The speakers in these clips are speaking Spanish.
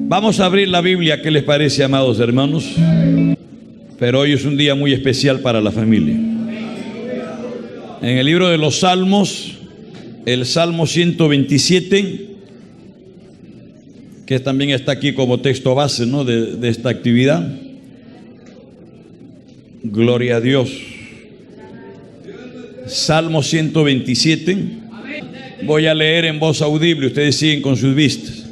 Vamos a abrir la Biblia, ¿qué les parece, amados hermanos? Pero hoy es un día muy especial para la familia. En el libro de los Salmos, el Salmo 127, que también está aquí como texto base, ¿no?, de esta actividad. Gloria a Dios. Salmo 127. Voy a leer en voz audible, ustedes siguen con sus vistas.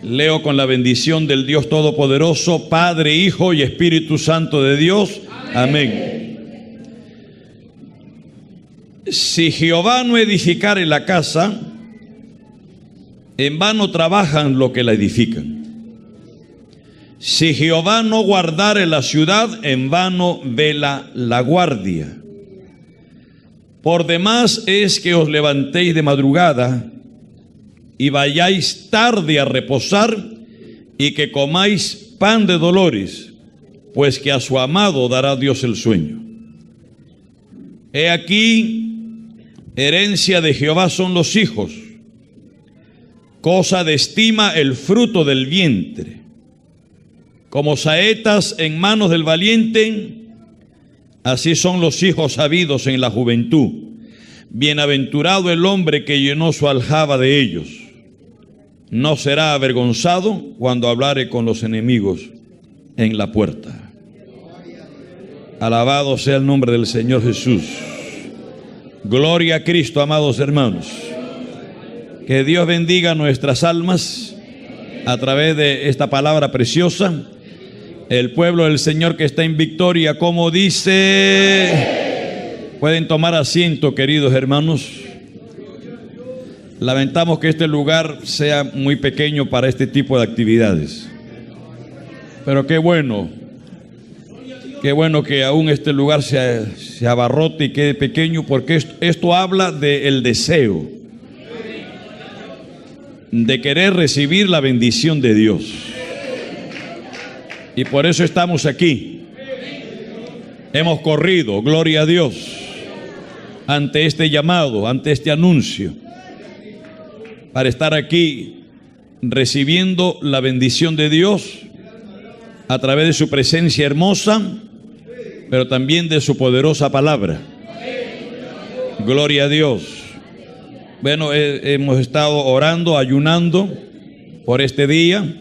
Leo con la bendición del Dios Todopoderoso, Padre, Hijo y Espíritu Santo de Dios. Amén. Si Jehová no edificare la casa, en vano trabajan los que la edifican. Si Jehová no guardare la ciudad, en vano vela la guardia. Por demás es que os levantéis de madrugada y vayáis tarde a reposar, y que comáis pan de dolores, pues que a su amado dará Dios el sueño. He aquí, herencia de Jehová son los hijos, cosa de estima el fruto del vientre. Como saetas en manos del valiente, así son los hijos sabidos en la juventud. Bienaventurado el hombre que llenó su aljaba de ellos. No será avergonzado cuando hablare con los enemigos en la puerta. Alabado sea el nombre del Señor Jesús. Gloria a Cristo, amados hermanos. Que Dios bendiga nuestras almas a través de esta palabra preciosa. El pueblo del Señor que está en victoria, como dice. Pueden tomar asiento, queridos hermanos. Lamentamos que este lugar sea muy pequeño para este tipo de actividades. Pero qué bueno que aún este lugar se abarrote y quede pequeño, porque esto habla del deseo de querer recibir la bendición de Dios. Y por eso estamos aquí. Hemos corrido, gloria a Dios, ante este llamado, ante este anuncio, para estar aquí recibiendo la bendición de Dios a través de su presencia hermosa, pero también de su poderosa palabra. Gloria a Dios. Bueno, hemos estado orando, ayunando por este día,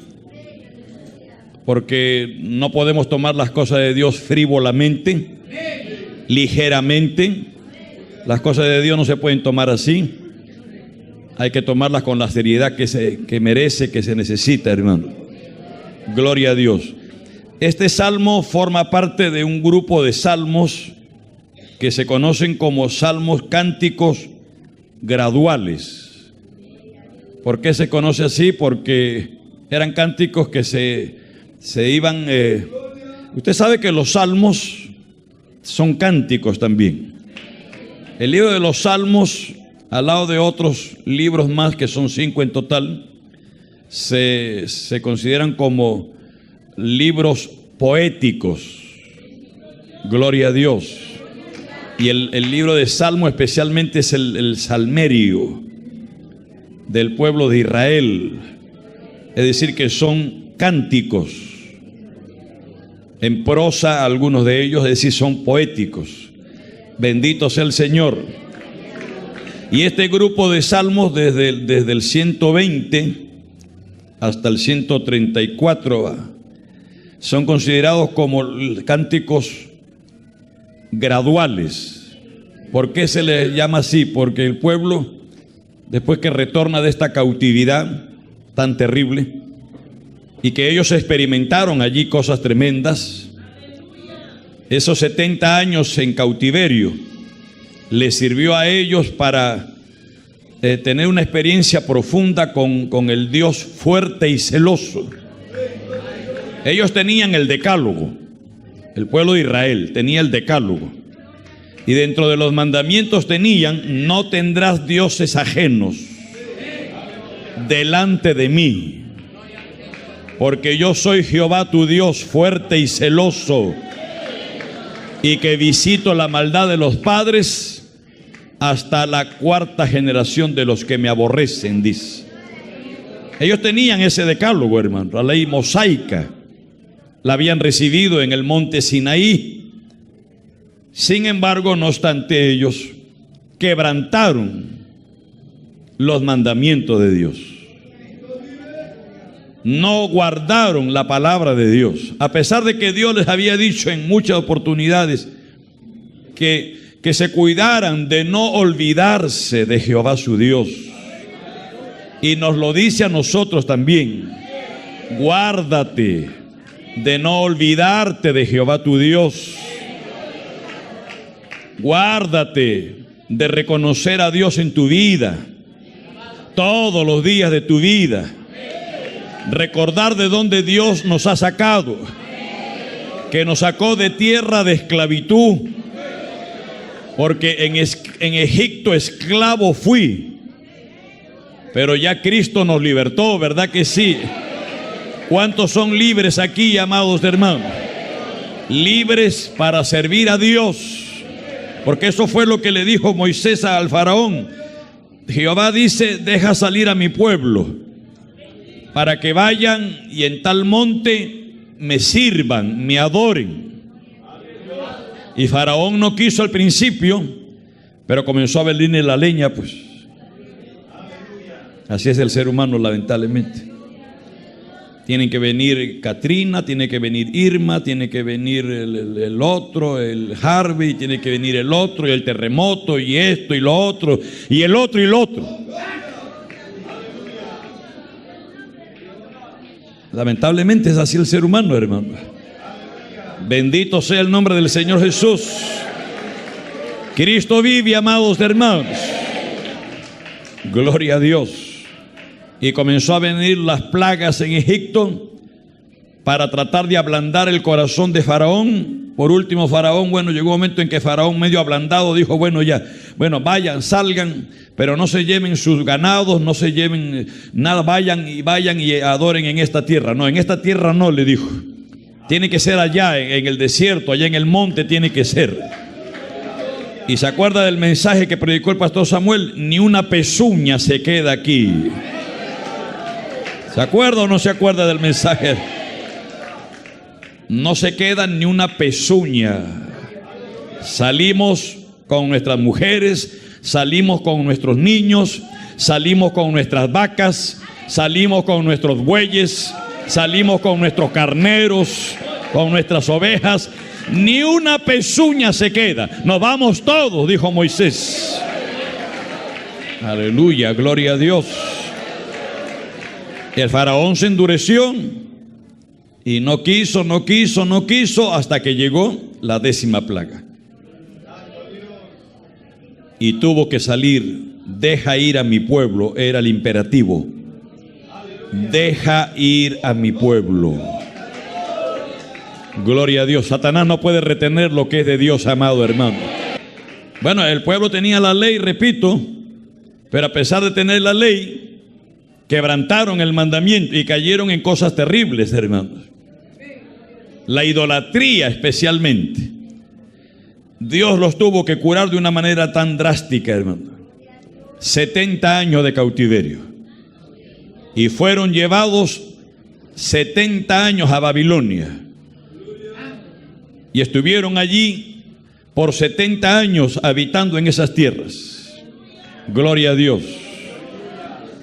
porque no podemos tomar las cosas de Dios frívolamente, ligeramente. Las cosas de Dios no se pueden tomar así. Hay que tomarlas con la seriedad que merece, que se necesita, hermano. Gloria a Dios. Este salmo forma parte de un grupo de salmos que se conocen como salmos cánticos graduales. ¿Por qué se conoce así? Porque eran cánticos que se iban... Usted sabe que los salmos son cánticos también. El libro de los salmos, al lado de otros libros más, que son 5 en total, se consideran como libros poéticos. Gloria a Dios. Y el libro de Salmo especialmente es el salmerio del pueblo de Israel. Es decir, que son cánticos en prosa, algunos de ellos, es decir, son poéticos. Bendito sea el Señor. Y este grupo de salmos, desde el 120 hasta el 134, son considerados como cánticos graduales. ¿Por qué se les llama así? Porque el pueblo, después que retorna de esta cautividad tan terrible, y que ellos experimentaron allí cosas tremendas, esos 70 años en cautiverio les sirvió a ellos para tener una experiencia profunda con el Dios fuerte y celoso. Ellos tenían el decálogo, el pueblo de Israel tenía el decálogo, y dentro de los mandamientos tenían: no tendrás dioses ajenos delante de mí, porque yo soy Jehová tu Dios fuerte y celoso, y que visito la maldad de los padres hasta la 4ª generación de los que me aborrecen, dice. Ellos tenían ese decálogo, hermano, la ley mosaica. La habían recibido en el monte Sinaí. Sin embargo, no obstante, ellos quebrantaron los mandamientos de Dios. No guardaron la palabra de Dios, a pesar de que Dios les había dicho en muchas oportunidades que se cuidaran de no olvidarse de Jehová su Dios. Y nos lo dice a nosotros también: guárdate de no olvidarte de Jehová tu Dios. Guárdate de reconocer a Dios en tu vida, todos los días de tu vida. Recordar de dónde Dios nos ha sacado, que nos sacó de tierra de esclavitud, porque en Egipto esclavo fui, pero ya Cristo nos libertó, ¿verdad que sí? ¿Cuántos son libres aquí, amados hermanos? Libres para servir a Dios, porque eso fue lo que le dijo Moisés al faraón. Jehová dice: deja salir a mi pueblo para que vayan y en tal monte me sirvan, me adoren. Y Faraón no quiso al principio, pero comenzó a venirle la leña, pues. Así es el ser humano, lamentablemente. Tienen que venir Katrina, tiene que venir Irma, tiene que venir el otro, el Harvey, tiene que venir el otro, y el terremoto, y esto, y lo otro, y el otro, y lo otro. Lamentablemente es así el ser humano, hermano. Bendito sea el nombre del Señor Jesús. Cristo vive, amados hermanos. Gloria a Dios. Y comenzó a venir las plagas en Egipto para tratar de ablandar el corazón de Faraón. Por último, Faraón, llegó un momento en que Faraón, medio ablandado, dijo: vayan, salgan, pero no se lleven sus ganados, no se lleven nada, vayan y adoren en esta tierra. No, en esta tierra no, le dijo. Tiene que ser allá, en el desierto, allá en el monte tiene que ser. Y se acuerda del mensaje que predicó el pastor Samuel: ni una pezuña se queda aquí. ¿Se acuerda o no se acuerda del mensaje? No se queda ni una pezuña. Salimos con nuestras mujeres, salimos con nuestros niños, salimos con nuestras vacas, salimos con nuestros bueyes, salimos con nuestros carneros, con nuestras ovejas. Ni una pezuña se queda. Nos vamos todos, dijo Moisés. Aleluya, gloria a Dios. El faraón se endureció y no quiso hasta que llegó la 10ª plaga. Y tuvo que salir. Deja ir a mi pueblo, era el imperativo. Deja ir a mi pueblo. Gloria a Dios. Satanás no puede retener lo que es de Dios, amado hermano. El pueblo tenía la ley, repito, pero a pesar de tener la ley, quebrantaron el mandamiento y cayeron en cosas terribles, hermanos. La idolatría especialmente. Dios los tuvo que curar de una manera tan drástica, hermano. 70 años de cautiverio. Y fueron llevados 70 años a Babilonia. Y estuvieron allí por 70 años habitando en esas tierras. Gloria a Dios.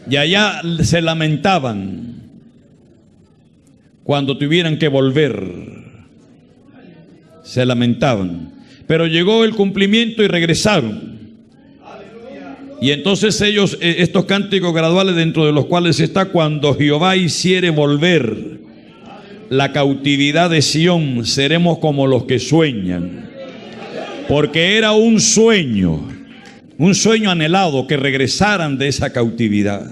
Y allá se lamentaban cuando tuvieran que volver. Se lamentaban. Pero llegó el cumplimiento y regresaron. Y entonces ellos, estos cánticos graduales dentro de los cuales está: cuando Jehová hiciere volver la cautividad de Sión, seremos como los que sueñan. Porque era un sueño anhelado, que regresaran de esa cautividad.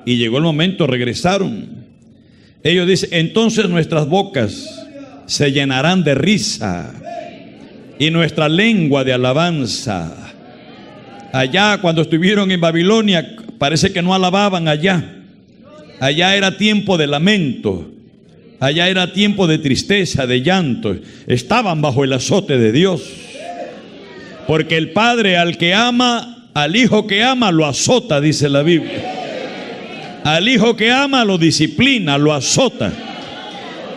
Y llegó el momento, regresaron. Ellos dicen: entonces nuestras bocas se llenarán de risa y nuestra lengua de alabanza. Allá, cuando estuvieron en Babilonia, parece que no alababan allá. Allá era tiempo de lamento. Allá era tiempo de tristeza, de llanto. Estaban bajo el azote de Dios. Porque el padre al que ama, al hijo que ama, lo azota, dice la Biblia. Al hijo que ama lo disciplina, lo azota.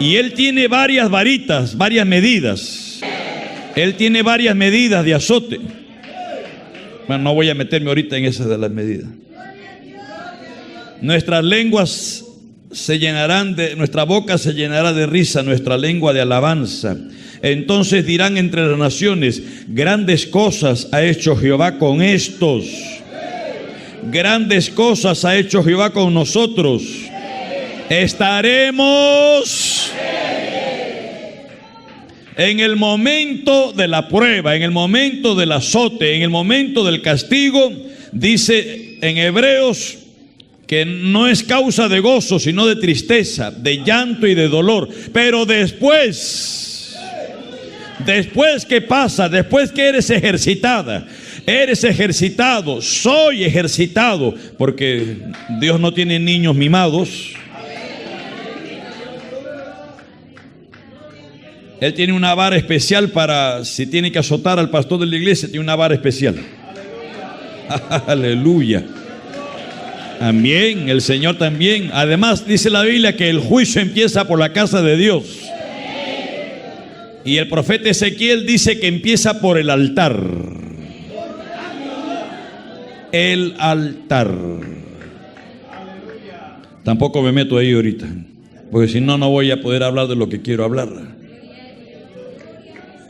Y él tiene varias varitas, varias medidas. Él tiene varias medidas de azote. Bueno, no voy a meterme ahorita en esas de las medidas. Nuestras lenguas se llenarán nuestra boca se llenará de risa, nuestra lengua de alabanza. Entonces dirán entre las naciones: grandes cosas ha hecho Jehová con estos. Grandes cosas ha hecho Jehová con nosotros. Estaremos en el momento de la prueba, en el momento del azote, en el momento del castigo. Dice en Hebreos que no es causa de gozo, sino de tristeza, de llanto y de dolor. Pero después que pasa, después que eres ejercitada, eres ejercitado, soy ejercitado, porque Dios no tiene niños mimados. Él tiene una vara especial para, si tiene que azotar al pastor de la iglesia, tiene una vara especial. Aleluya. Amén, el Señor también. Además dice la Biblia que el juicio empieza por la casa de Dios. Y el profeta Ezequiel dice que empieza por el altar. El altar. Tampoco me meto ahí ahorita, porque si no, no voy a poder hablar de lo que quiero hablar.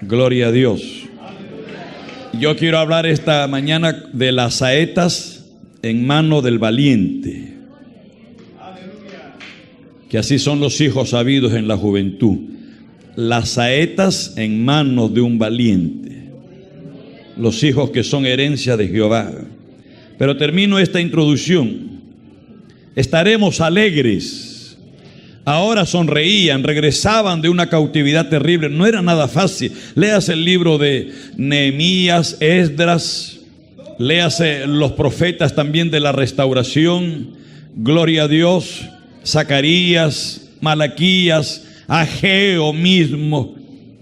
Gloria a Dios. Yo quiero hablar esta mañana de las saetas en mano del valiente. Que así son los hijos habidos en la juventud. Las saetas en manos de un valiente. Los hijos que son herencia de Jehová. Pero termino esta introducción. Estaremos alegres. Ahora sonreían, regresaban de una cautividad terrible. No era nada fácil. Léase el libro de Nehemías, Esdras. Léase los profetas también de la restauración. Gloria a Dios. Zacarías, Malaquías, Ageo mismo,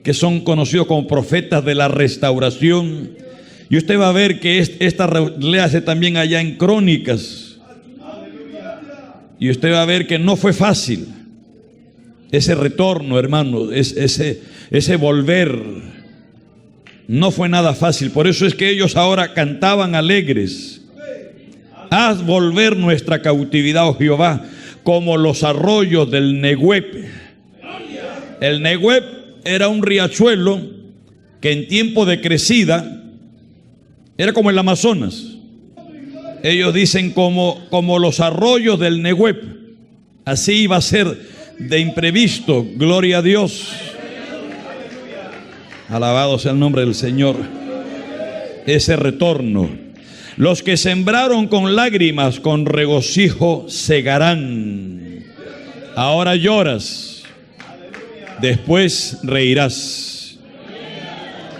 que son conocidos como profetas de la restauración. Y usted va a ver que léase también allá en Crónicas. Y usted va a ver que no fue fácil ese retorno, hermano, ese volver. No fue nada fácil. Por eso es que ellos ahora cantaban alegres. Haz volver nuestra cautividad, oh Jehová, como los arroyos del Negueb. El Negueb era un riachuelo que en tiempo de crecida era como el Amazonas. Ellos dicen como los arroyos del Negueb. Así iba a ser de imprevisto. Gloria a Dios. Alabado sea el nombre del Señor. Ese retorno. Los que sembraron con lágrimas, con regocijo segarán. Ahora lloras, después reirás.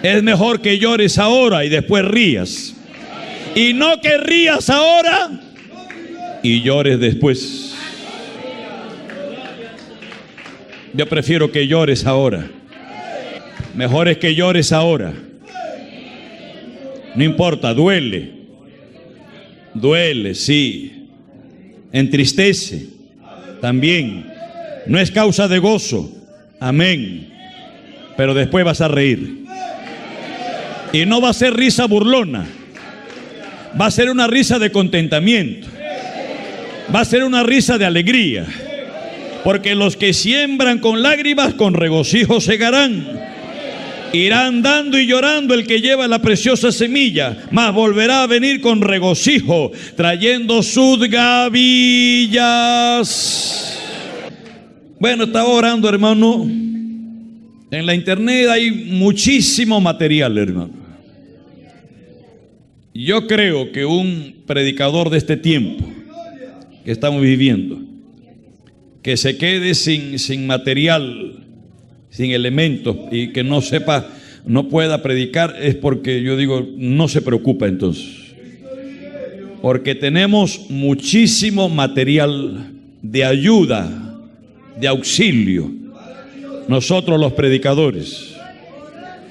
Es mejor que llores ahora y después rías. Y no que rías ahora y llores después. Yo prefiero que llores ahora. Mejor es que llores ahora. No importa, duele. Duele, sí. Entristece también. No es causa de gozo. Amén. Pero después vas a reír. Y no va a ser risa burlona. Va a ser una risa de contentamiento. Va a ser una risa de alegría. Porque los que siembran con lágrimas, con regocijo segarán. Irá andando y llorando el que lleva la preciosa semilla, mas volverá a venir con regocijo, trayendo sus gavillas. Bueno, estaba orando, hermano. En la internet hay muchísimo material, hermano. Yo creo que un predicador de este tiempo que estamos viviendo, que se quede sin material, sin elementos, y que no sepa, no pueda predicar, es porque yo digo, no se preocupa entonces. Porque tenemos muchísimo material de ayuda, de auxilio. Nosotros los predicadores,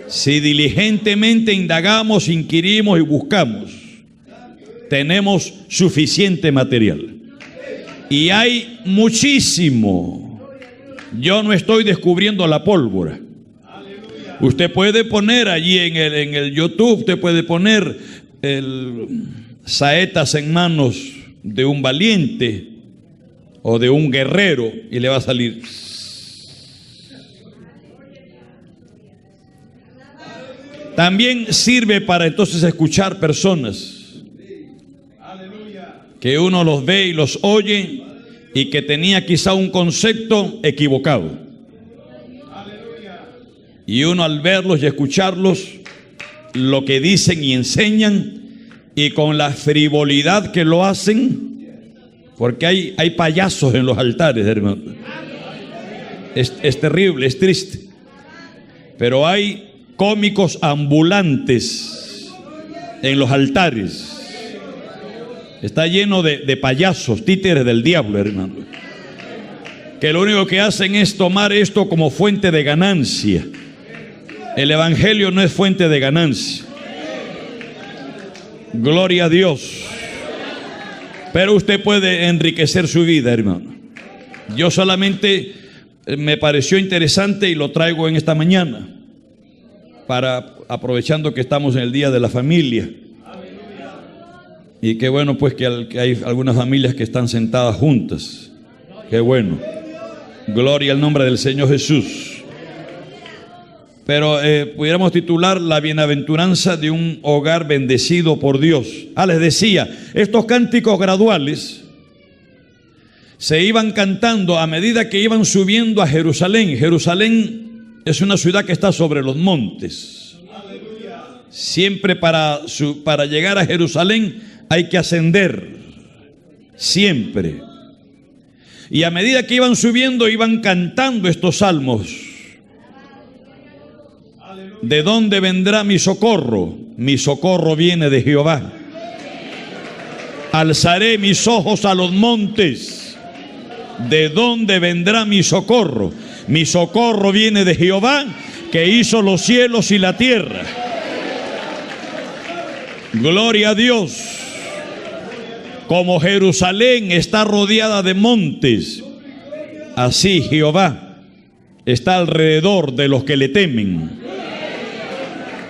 si diligentemente indagamos, inquirimos y buscamos, tenemos suficiente material. Y hay muchísimo. Yo no estoy descubriendo la pólvora. Usted puede poner allí en el YouTube, usted puede poner saetas en manos de un valiente o de un guerrero y le va a salir. También sirve para entonces escuchar personas que uno los ve y los oye y que tenía quizá un concepto equivocado. Y uno al verlos y escucharlos, lo que dicen y enseñan, y con la frivolidad que lo hacen, porque hay payasos en los altares, hermano. Es terrible, es triste. Pero hay cómicos ambulantes en los altares. Está lleno de payasos, títeres del diablo, hermano, que lo único que hacen es tomar esto como fuente de ganancia. El evangelio no es fuente de ganancia. Gloria a Dios. Pero usted puede enriquecer su vida, hermano. Yo solamente me pareció interesante y lo traigo en esta mañana, aprovechando que estamos en el Día de la Familia. Y qué bueno pues que hay algunas familias que están sentadas juntas. Qué bueno. Gloria al nombre del Señor Jesús. Pero pudiéramos titular la bienaventuranza de un hogar bendecido por Dios. Les decía, estos cánticos graduales se iban cantando a medida que iban subiendo a Jerusalén. Jerusalén es una ciudad que está sobre los montes. Siempre para llegar a Jerusalén hay que ascender, siempre. Y a medida que iban subiendo, iban cantando estos salmos. ¿De dónde vendrá mi socorro? Mi socorro viene de Jehová. Alzaré mis ojos a los montes. ¿De dónde vendrá mi socorro? Mi socorro viene de Jehová, que hizo los cielos y la tierra. Gloria a Dios. Como Jerusalén está rodeada de montes, así Jehová está alrededor de los que le temen.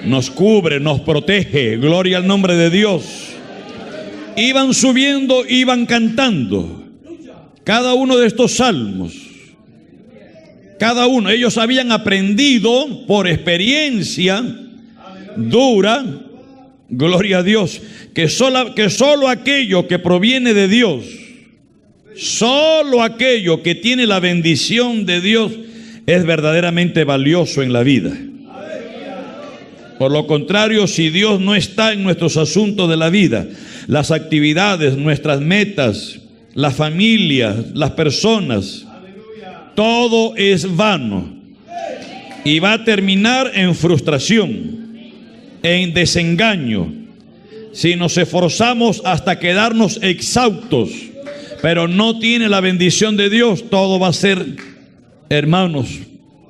Nos cubre, nos protege. Gloria al nombre de Dios. Iban subiendo, iban cantando cada uno de estos salmos. Cada uno, ellos habían aprendido por experiencia dura, gloria a Dios, que solo aquello que proviene de Dios, solo aquello que tiene la bendición de Dios es verdaderamente valioso en la vida. Por lo contrario, si Dios no está en nuestros asuntos de la vida, las actividades, nuestras metas, la familia, las personas, todo es vano y va a terminar en frustración, en desengaño, si nos esforzamos hasta quedarnos exhaustos, pero no tiene la bendición de Dios. Todo va a ser, hermanos,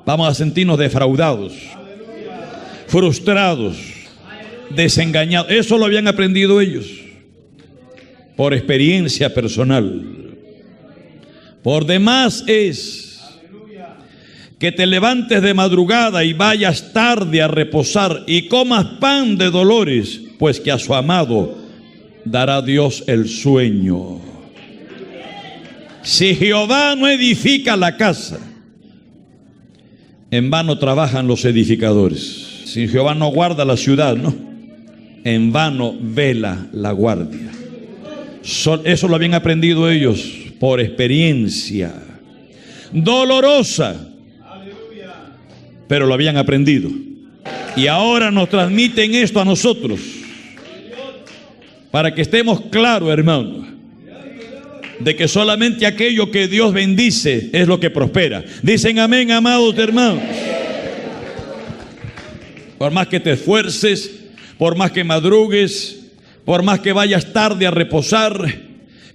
vamos a sentirnos defraudados, frustrados, desengañados. Eso lo habían aprendido ellos por experiencia personal. Por demás es que te levantes de madrugada y vayas tarde a reposar y comas pan de dolores, pues que a su amado dará Dios el sueño. Si Jehová no edifica la casa, en vano trabajan los edificadores. Si Jehová no guarda la ciudad, ¿no?, en vano vela la guardia. Eso lo habían aprendido ellos por experiencia dolorosa, pero lo habían aprendido. Y ahora nos transmiten esto a nosotros, para que estemos claros, hermanos, de que solamente aquello que Dios bendice es lo que prospera. Dicen amén, amados hermanos. Por más que te esfuerces, por más que madrugues, por más que vayas tarde a reposar,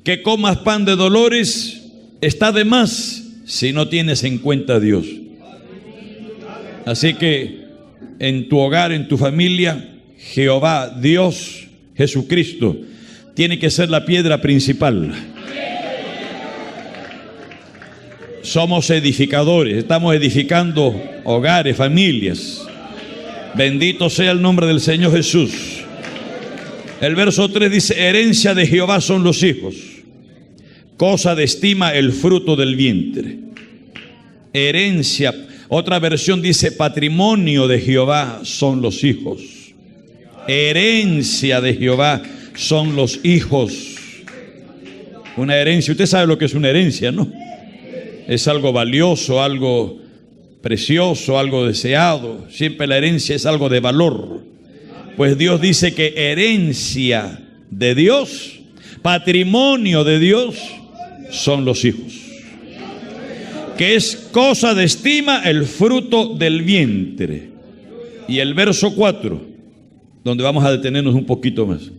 que comas pan de dolores, está de más si no tienes en cuenta a Dios. Así que en tu hogar, en tu familia, Jehová, Dios, Jesucristo, tiene que ser la piedra principal. Somos edificadores, estamos edificando hogares, familias. Bendito sea el nombre del Señor Jesús. El verso 3 dice: herencia de Jehová son los hijos, cosa de estima el fruto del vientre. Herencia. Otra versión dice: patrimonio de Jehová son los hijos. Herencia de Jehová son los hijos. Una herencia, usted sabe lo que es una herencia, ¿no? Es algo valioso, algo precioso, algo deseado. Siempre la herencia es algo de valor. Pues Dios dice que herencia de Dios, patrimonio de Dios, son los hijos. Que es cosa de estima el fruto del vientre. Y el verso 4, donde vamos a detenernos un poquito más.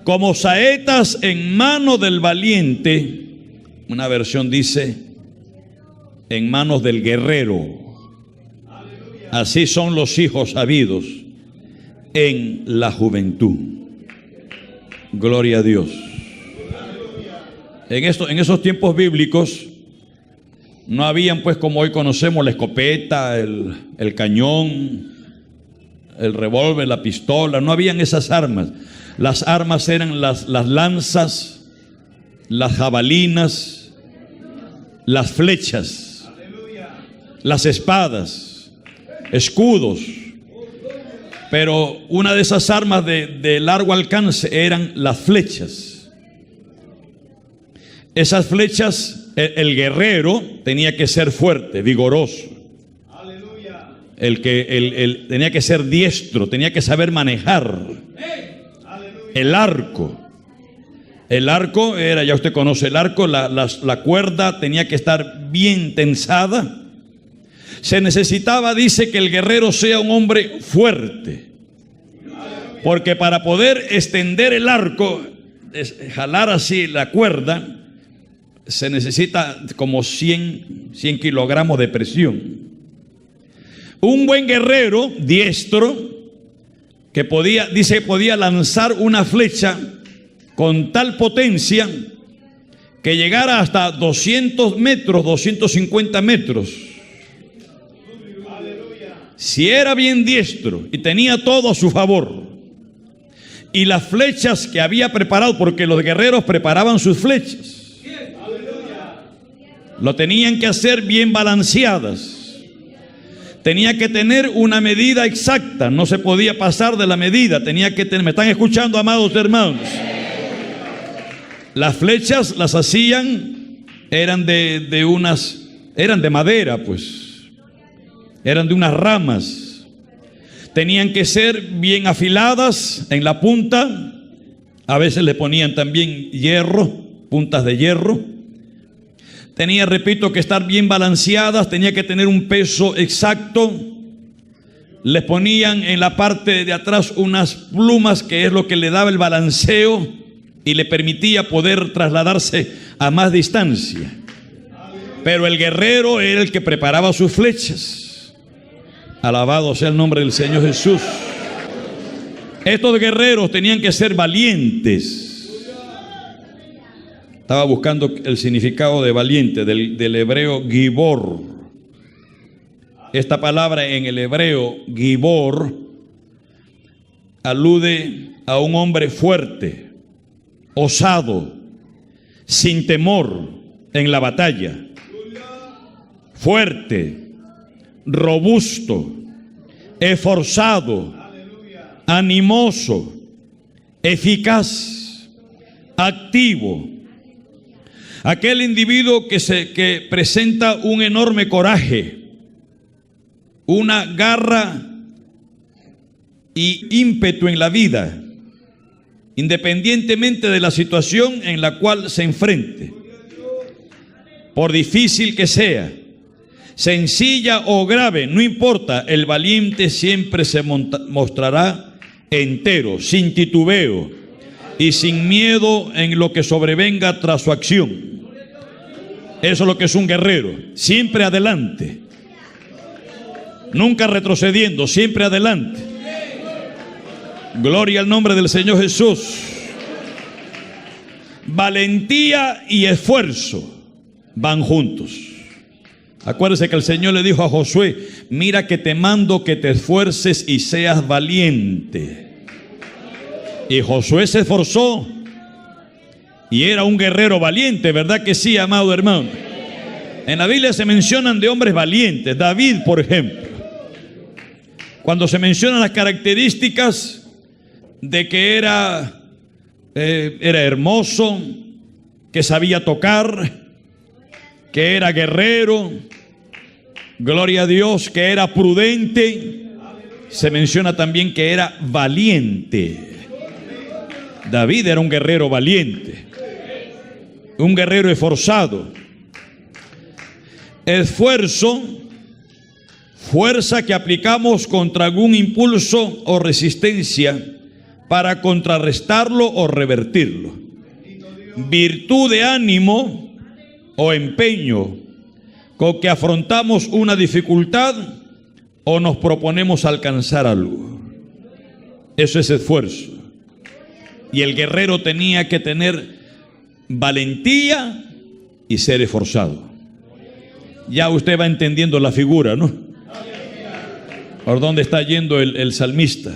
Como saetas en mano del valiente, una versión dice, en manos del guerrero. Así son los hijos habidos en la juventud. Gloria a Dios. En esos tiempos bíblicos no habían, pues, como hoy conocemos, la escopeta, el cañón, el revólver, la pistola. No habían esas armas. Las armas eran las lanzas, las jabalinas, las flechas, las espadas, escudos. Pero una de esas armas de largo alcance eran las flechas. Esas flechas, el guerrero tenía que ser fuerte, vigoroso. Tenía que ser diestro, tenía que saber manejar el arco. El arco era, ya usted conoce el arco, la cuerda tenía que estar bien tensada. Se necesitaba, dice, que el guerrero sea un hombre fuerte, porque para poder extender el arco, jalar así la cuerda, se necesita como 100 kilogramos de presión. Un buen guerrero diestro que podía lanzar una flecha con tal potencia que llegara hasta 200 metros, 250 metros. Si era bien diestro y tenía todo a su favor, y las flechas que había preparado, porque los guerreros preparaban sus flechas, lo tenían que hacer bien balanceadas. Tenía que tener una medida exacta, no se podía pasar de la medida, tenía que tener. ¿Me están escuchando, amados hermanos? Las flechas las hacían, eran de madera, pues, eran de unas ramas. Tenían que ser bien afiladas en la punta. A veces le ponían también hierro, puntas de hierro. Tenía, repito, que estar bien balanceadas, tenía que tener un peso exacto. Les ponían en la parte de atrás unas plumas, que es lo que le daba el balanceo y le permitía poder trasladarse a más distancia. Pero el guerrero era el que preparaba sus flechas. Alabado sea el nombre del Señor Jesús. Estos guerreros tenían que ser valientes. Estaba buscando el significado de valiente, del hebreo gibor. Esta palabra en el hebreo gibor alude a un hombre fuerte, osado, sin temor en la batalla, fuerte, robusto, esforzado, animoso, eficaz, activo. Aquel individuo que presenta un enorme coraje, una garra y ímpetu en la vida, independientemente de la situación en la cual se enfrente, por difícil que sea, sencilla o grave, no importa, el valiente siempre se mostrará entero, sin titubeo y sin miedo en lo que sobrevenga tras su acción. Eso es lo que es un guerrero, siempre adelante, nunca retrocediendo, siempre adelante. Gloria al nombre del Señor Jesús. Valentía y esfuerzo. van juntos. Acuérdese que el Señor le dijo a Josué: mira que te mando que te esfuerces y seas valiente. Y Josué se esforzó y era un guerrero valiente, ¿verdad que sí, amado hermano? En la Biblia se mencionan de hombres valientes. David, por ejemplo, cuando se mencionan las características de que era hermoso, que sabía tocar, que era guerrero, gloria a Dios, que era prudente, se menciona también que era valiente. David era un guerrero valiente, un guerrero esforzado. Esfuerzo, fuerza que aplicamos contra algún impulso o resistencia para contrarrestarlo o revertirlo. Virtud de ánimo o empeño con que afrontamos una dificultad o nos proponemos alcanzar algo. Eso es esfuerzo. Y el guerrero tenía que tener valentía y ser esforzado. Ya usted va entendiendo la figura, ¿no? ¿Por dónde está yendo el salmista?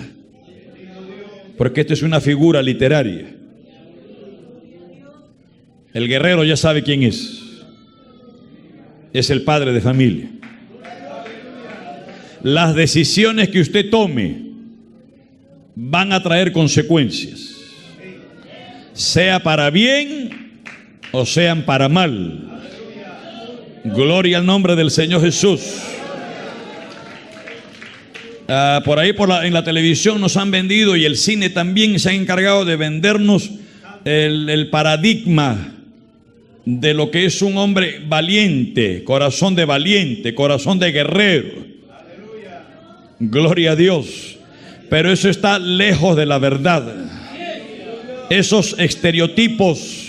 Porque esta es una figura literaria. El guerrero ya sabe quién es. Es el padre de familia. Las decisiones que usted tome van a traer consecuencias, sea para bien o sean para mal. Gloria al nombre del Señor Jesús. Por ahí en la televisión nos han vendido, y el cine también se ha encargado de vendernos el paradigma de lo que es un hombre valiente, corazón de guerrero. Gloria a Dios. Pero eso está lejos de la verdad. Esos estereotipos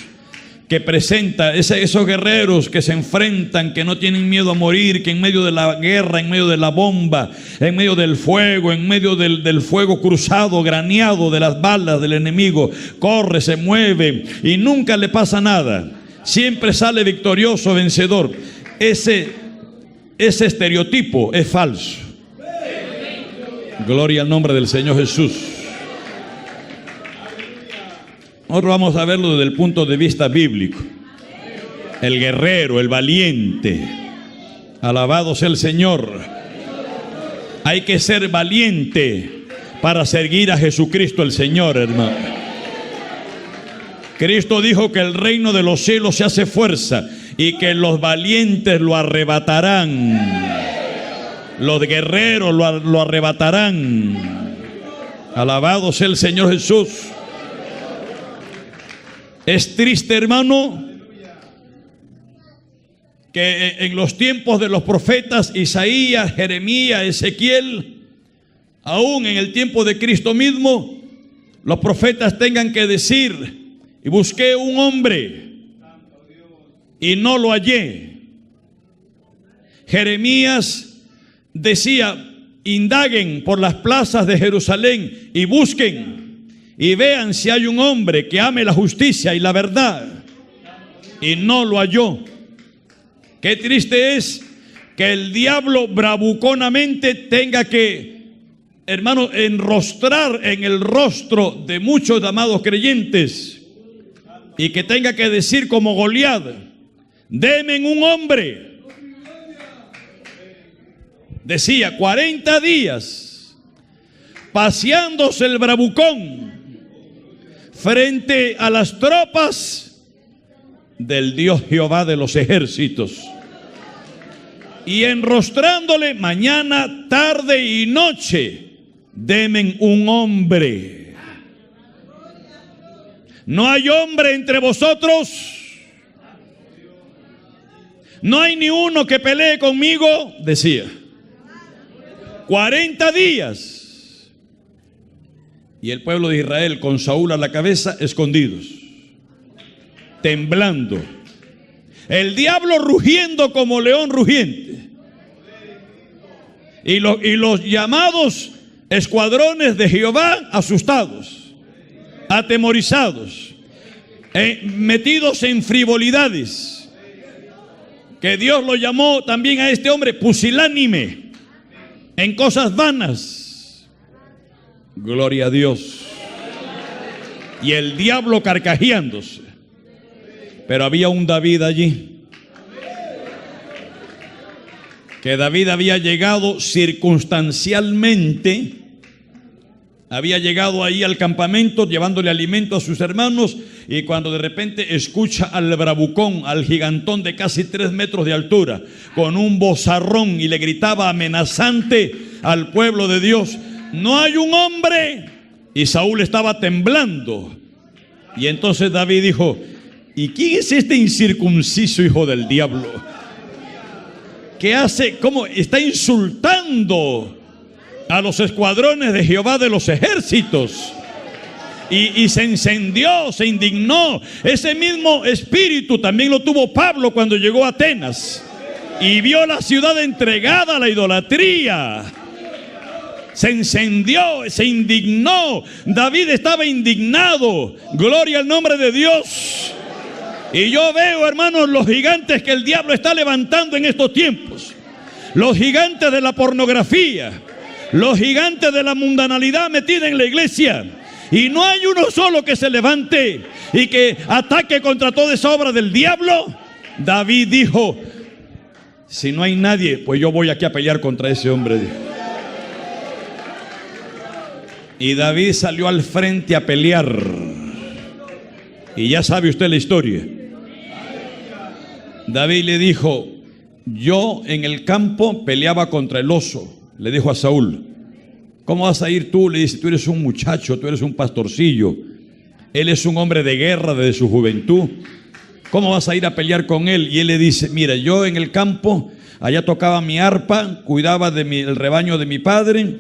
que presenta esos guerreros que se enfrentan, que no tienen miedo a morir, que en medio de la guerra, en medio de la bomba, en medio del fuego, en medio del fuego cruzado, graneado de las balas del enemigo, corre, se mueve y nunca le pasa nada. Siempre sale victorioso, vencedor. Ese estereotipo es falso. Gloria al nombre del Señor Jesús. Nosotros vamos a verlo desde el punto de vista bíblico. El guerrero, el valiente. Alabado sea el Señor. Hay que ser valiente para seguir a Jesucristo el Señor, hermano. Cristo dijo que el reino de los cielos se hace fuerza y que los valientes lo arrebatarán. Los guerreros lo arrebatarán. Alabado sea el Señor Jesús. Es triste, hermano, que en los tiempos de los profetas Isaías, Jeremías, Ezequiel, aún en el tiempo de Cristo mismo, los profetas tengan que decir: y busqué un hombre y no lo hallé. Jeremías decía: indaguen por las plazas de Jerusalén y busquen y vean si hay un hombre que ame la justicia y la verdad, y no lo halló. Qué triste es que el diablo bravuconamente tenga que, hermano, enrostrar en el rostro de muchos amados creyentes, y que tenga que decir como Goliat: denme un hombre. Decía 40 días paseándose el bravucón frente a las tropas del Dios Jehová de los ejércitos, y enrostrándole mañana, tarde y noche: denme un hombre. ¿No hay hombre entre vosotros? ¿No hay ni uno que pelee conmigo? Decía. 40 días. Y el pueblo de Israel con Saúl a la cabeza, escondidos, temblando. El diablo rugiendo como león rugiente. Y los llamados escuadrones de Jehová asustados, atemorizados, metidos en frivolidades. que Dios lo llamó también a este hombre pusilánime en cosas vanas. Gloria a Dios. Y el diablo carcajeándose. Pero había un David allí, que David había llegado circunstancialmente, había llegado ahí al campamento llevándole alimento a sus hermanos, y cuando de repente escucha al bravucón, al gigantón de casi 3 metros de altura, con un vozarrón, y le gritaba amenazante al pueblo de Dios: no hay un hombre. Y Saúl estaba temblando. Y entonces David dijo: ¿y quién es este incircunciso hijo del diablo? ¿Qué hace? ¿Cómo está insultando a los escuadrones de Jehová de los ejércitos? Y se encendió, se indignó. Ese mismo espíritu también lo tuvo Pablo cuando llegó a Atenas y vio la ciudad entregada a la idolatría. Se encendió, se indignó. David estaba indignado. Gloria al nombre de Dios. Y yo veo, hermanos, los gigantes que el diablo está levantando en estos tiempos. Los gigantes de la pornografía, los gigantes de la mundanalidad metida en la iglesia. Y no hay uno solo que se levante y que ataque contra toda esa obra del diablo. David dijo: si no hay nadie, pues yo voy aquí a pelear contra ese hombre. Y David salió al frente a pelear. Y ya sabe usted la historia. David le dijo: yo en el campo peleaba contra el oso. Le dijo a Saúl: ¿cómo vas a ir tú? Le dice: tú eres un muchacho, tú eres un pastorcillo. Él es un hombre de guerra desde su juventud. ¿Cómo vas a ir a pelear con él? Y él le dice: mira, yo en el campo, allá tocaba mi arpa, cuidaba el rebaño de mi padre,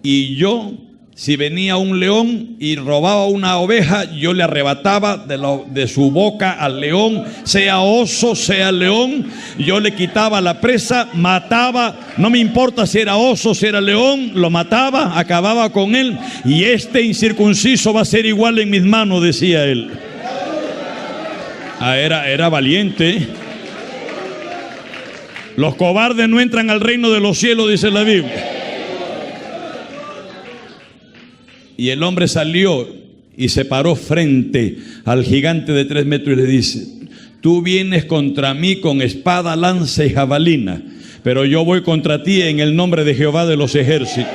y yo, si venía un león y robaba una oveja, yo le arrebataba de su boca al león, sea oso, sea león. Yo le quitaba la presa, mataba, no me importa si era oso, si era león, lo mataba, acababa con él. Y este incircunciso va a ser igual en mis manos, decía él. Era valiente. Los cobardes no entran al reino de los cielos, dice la Biblia. Y el hombre salió y se paró frente al gigante de 3 metros y le dice: tú vienes contra mí con espada, lanza y jabalina, pero yo voy contra ti en el nombre de Jehová de los ejércitos.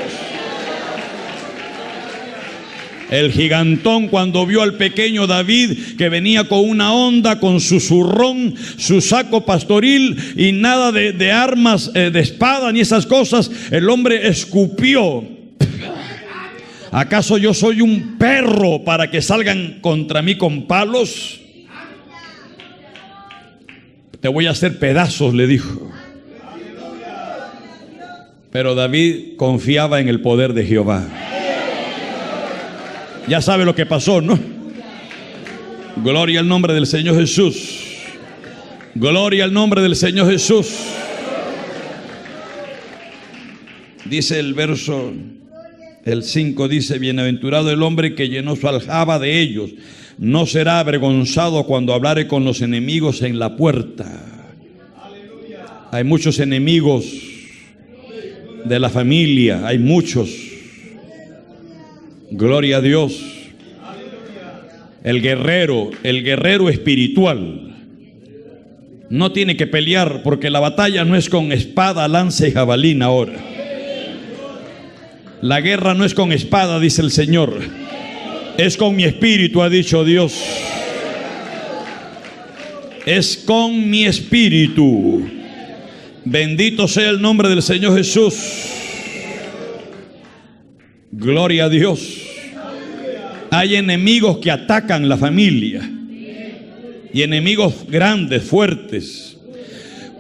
El gigantón, cuando vio al pequeño David, que venía con una honda, con su zurrón, su saco pastoril y nada de armas, de espada ni esas cosas, el hombre escupió: ¿acaso yo soy un perro para que salgan contra mí con palos? Te voy a hacer pedazos, le dijo. Pero David confiaba en el poder de Jehová. Ya sabe lo que pasó, ¿no? Gloria al nombre del Señor Jesús. Gloria al nombre del Señor Jesús. Dice el verso, el 5 dice: bienaventurado el hombre que llenó su aljaba de ellos, no será avergonzado cuando hablare con los enemigos en la puerta. Hay muchos enemigos de la familia, hay muchos. Gloria a Dios. El guerrero espiritual no tiene que pelear, porque la batalla no es con espada, lanza y jabalina ahora. La guerra no es con espada, dice el Señor. Es con mi espíritu, ha dicho Dios. Es con mi espíritu. Bendito sea el nombre del Señor Jesús. Gloria a Dios. Hay enemigos que atacan la familia. Y enemigos grandes, fuertes.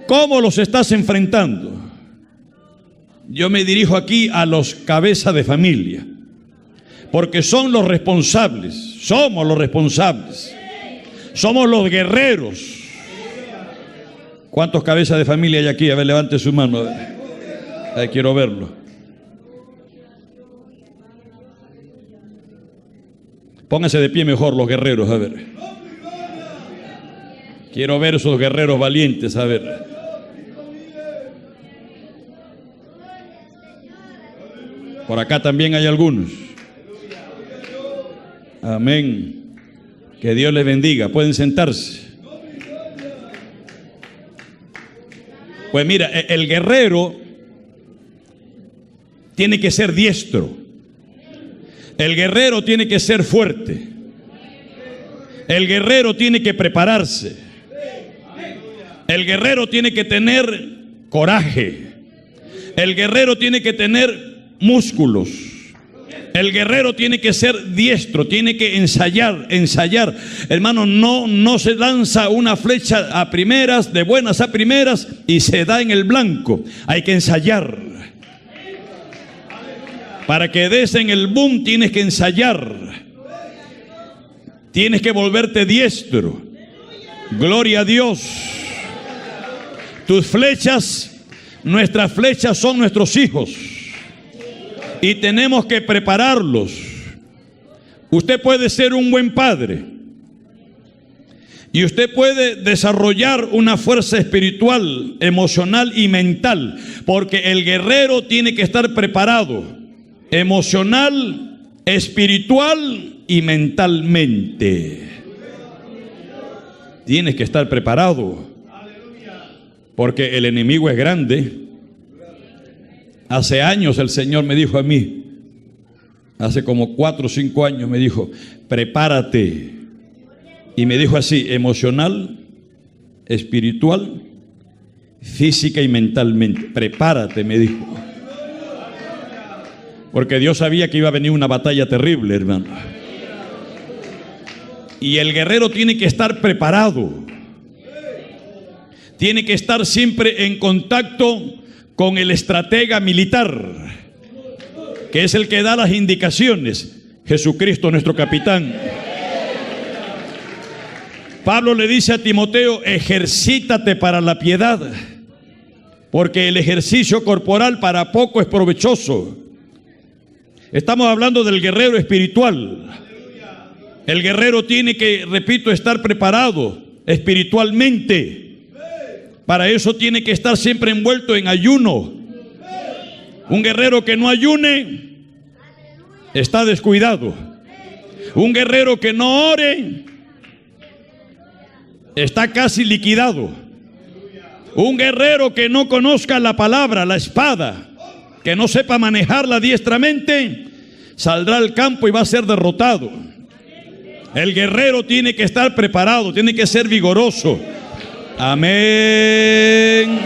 ¿Cómo los estás enfrentando? Yo me dirijo aquí a los cabezas de familia, porque son los responsables, somos los responsables, somos los guerreros. ¿Cuántos cabezas de familia hay aquí? A ver, levante su mano. A ver, quiero verlo. Pónganse de pie mejor los guerreros, a ver. Quiero ver esos guerreros valientes, a ver. Por acá también hay algunos. Amén. Que Dios les bendiga. Pueden sentarse. Pues mira, el guerrero tiene que ser diestro. El guerrero tiene que ser fuerte. El guerrero tiene que prepararse. El guerrero tiene que tener coraje. El guerrero tiene que tener músculos. El guerrero tiene que ser diestro, tiene que ensayar. Hermano, no se lanza una flecha a primeras, de buenas a primeras, y se da en el blanco. Hay que ensayar. Para que des en el boom tienes que ensayar. Tienes que volverte diestro. Gloria a Dios. Tus flechas, nuestras flechas son nuestros hijos. Y tenemos que prepararlos. Usted puede ser un buen padre. Y usted puede desarrollar una fuerza espiritual, emocional y mental. Porque el guerrero tiene que estar preparado. Emocional, espiritual y mentalmente. Tienes que estar preparado. Porque el enemigo es grande. Hace años el Señor me dijo a mí, hace como 4 o 5 años me dijo, prepárate. Y me dijo así, emocional, espiritual, física y mentalmente. Prepárate, me dijo. Porque Dios sabía que iba a venir una batalla terrible, hermano. Y el guerrero tiene que estar preparado. Tiene que estar siempre en contacto con el estratega militar, que es el que da las indicaciones. Jesucristo, nuestro capitán. Pablo le dice a Timoteo, ejercítate para la piedad, porque el ejercicio corporal para poco es provechoso. Estamos hablando del guerrero espiritual. El guerrero tiene que, repito, estar preparado espiritualmente. Para eso tiene que estar siempre envuelto en ayuno. Un guerrero que no ayune está descuidado. Un guerrero que no ore está casi liquidado. Un guerrero que no conozca la palabra, la espada, que no sepa manejarla diestramente, saldrá al campo y va a ser derrotado. El guerrero tiene que estar preparado, tiene que ser vigoroso. Amén.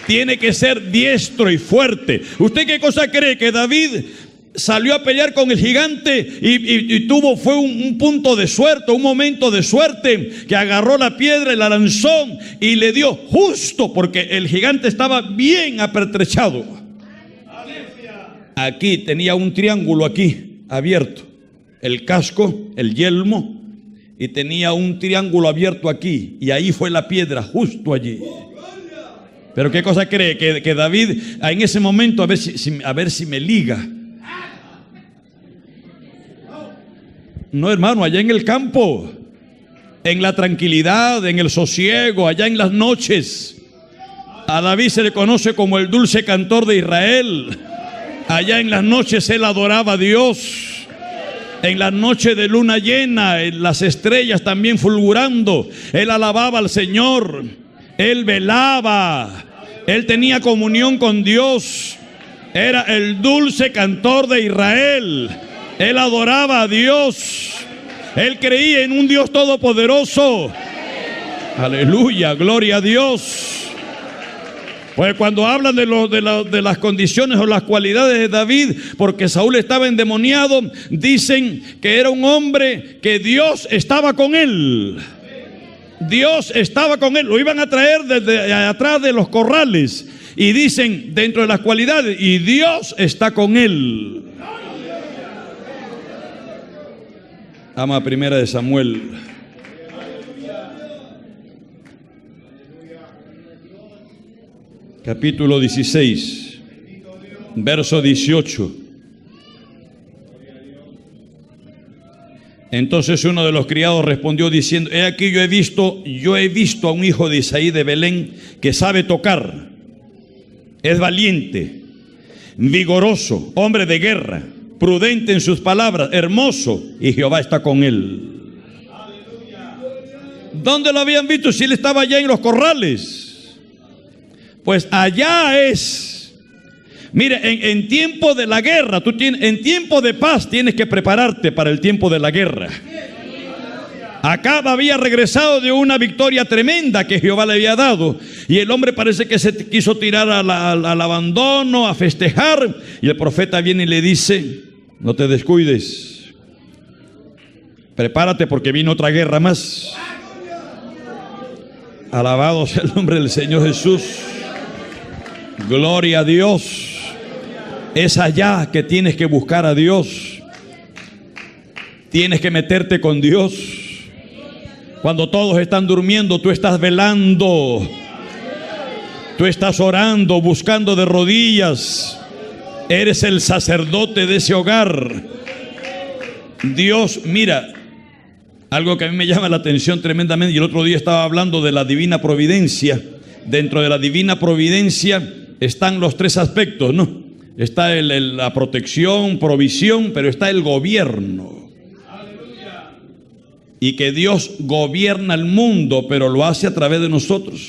Tiene que ser diestro y fuerte. ¿Usted qué cosa cree? Que David salió a pelear con el gigante y fue un punto de suerte, un momento de suerte, que agarró la piedra y la lanzó y le dio justo, porque el gigante estaba bien apertrechado. Aquí tenía un triángulo aquí abierto, el casco, el yelmo, y tenía un triángulo abierto aquí, y ahí fue la piedra, justo allí. Pero ¿qué cosa cree? Que David en ese momento, a ver si me liga. No, hermano, allá en el campo, en la tranquilidad, en el sosiego, allá en las noches. A David se le conoce como el dulce cantor de Israel. Allá en las noches él adoraba a Dios. En las noches de luna llena, en las estrellas también fulgurando, él alababa al Señor. Él velaba. Él tenía comunión con Dios. Era el dulce cantor de Israel. Él adoraba a Dios. Él creía en un Dios todopoderoso. Aleluya, gloria a Dios. Pues cuando hablan de las condiciones o las cualidades de David, porque Saúl estaba endemoniado, dicen que era un hombre que Dios estaba con él. Dios estaba con él. Lo iban a traer desde atrás de los corrales. Y dicen dentro de las cualidades, y Dios está con él. Ama primera de Samuel. Capítulo 16, verso 18. Entonces uno de los criados respondió diciendo: he aquí yo he visto a un hijo de Isaí de Belén que sabe tocar, es valiente, vigoroso, hombre de guerra, prudente en sus palabras, hermoso, y Jehová está con él. ¿Dónde lo habían visto si él estaba allá en los corrales? Pues allá es. Mire, en tiempo de la guerra, en tiempo de paz tienes que prepararte para el tiempo de la guerra. Acab había regresado de una victoria tremenda que Jehová le había dado, y el hombre parece que se quiso tirar al abandono, a festejar, y el profeta viene y le dice: no te descuides, prepárate porque viene otra guerra más. Alabado sea el nombre del Señor Jesús. Gloria a Dios. Es allá que tienes que buscar a Dios. Tienes que meterte con Dios. Cuando todos están durmiendo, tú estás velando. Tú estás orando, buscando de rodillas. Eres el sacerdote de ese hogar. Dios, mira, algo que a mí me llama la atención tremendamente, y el otro día estaba hablando de la divina providencia. Dentro de la divina providencia están los tres aspectos, ¿no? Está la protección, provisión, pero está el gobierno. Y que Dios gobierna el mundo, pero lo hace a través de nosotros.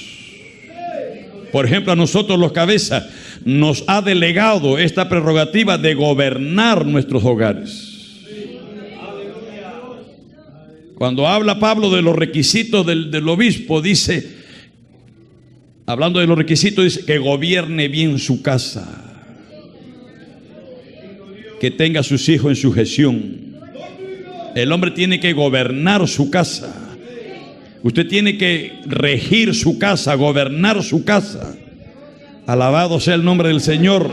Por ejemplo, a nosotros los cabezas nos ha delegado esta prerrogativa de gobernar nuestros hogares. Cuando habla Pablo de los requisitos del obispo, dice, hablando de los requisitos, dice que gobierne bien su casa, que tenga a sus hijos en sujeción. El hombre tiene que gobernar su casa. Usted tiene que regir su casa, gobernar su casa. Alabado sea el nombre del Señor.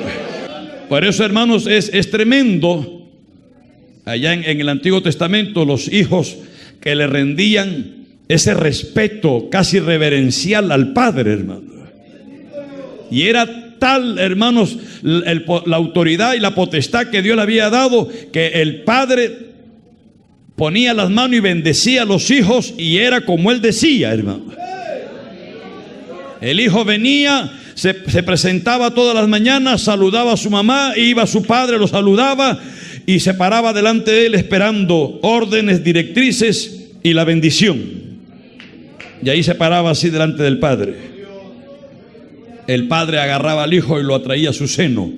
Por eso, hermanos, es tremendo. Allá en el Antiguo Testamento, los hijos que le rendían ese respeto casi reverencial al padre, hermano. Y era tal, hermanos, la autoridad y la potestad que Dios le había dado, que el padre ponía las manos y bendecía a los hijos, y era como él decía, hermano. El hijo venía, se presentaba todas las mañanas, saludaba a su mamá, iba a su padre, lo saludaba y se paraba delante de él esperando órdenes, directrices y la bendición. Y ahí se paraba así delante del padre. El padre agarraba al hijo y lo atraía a su seno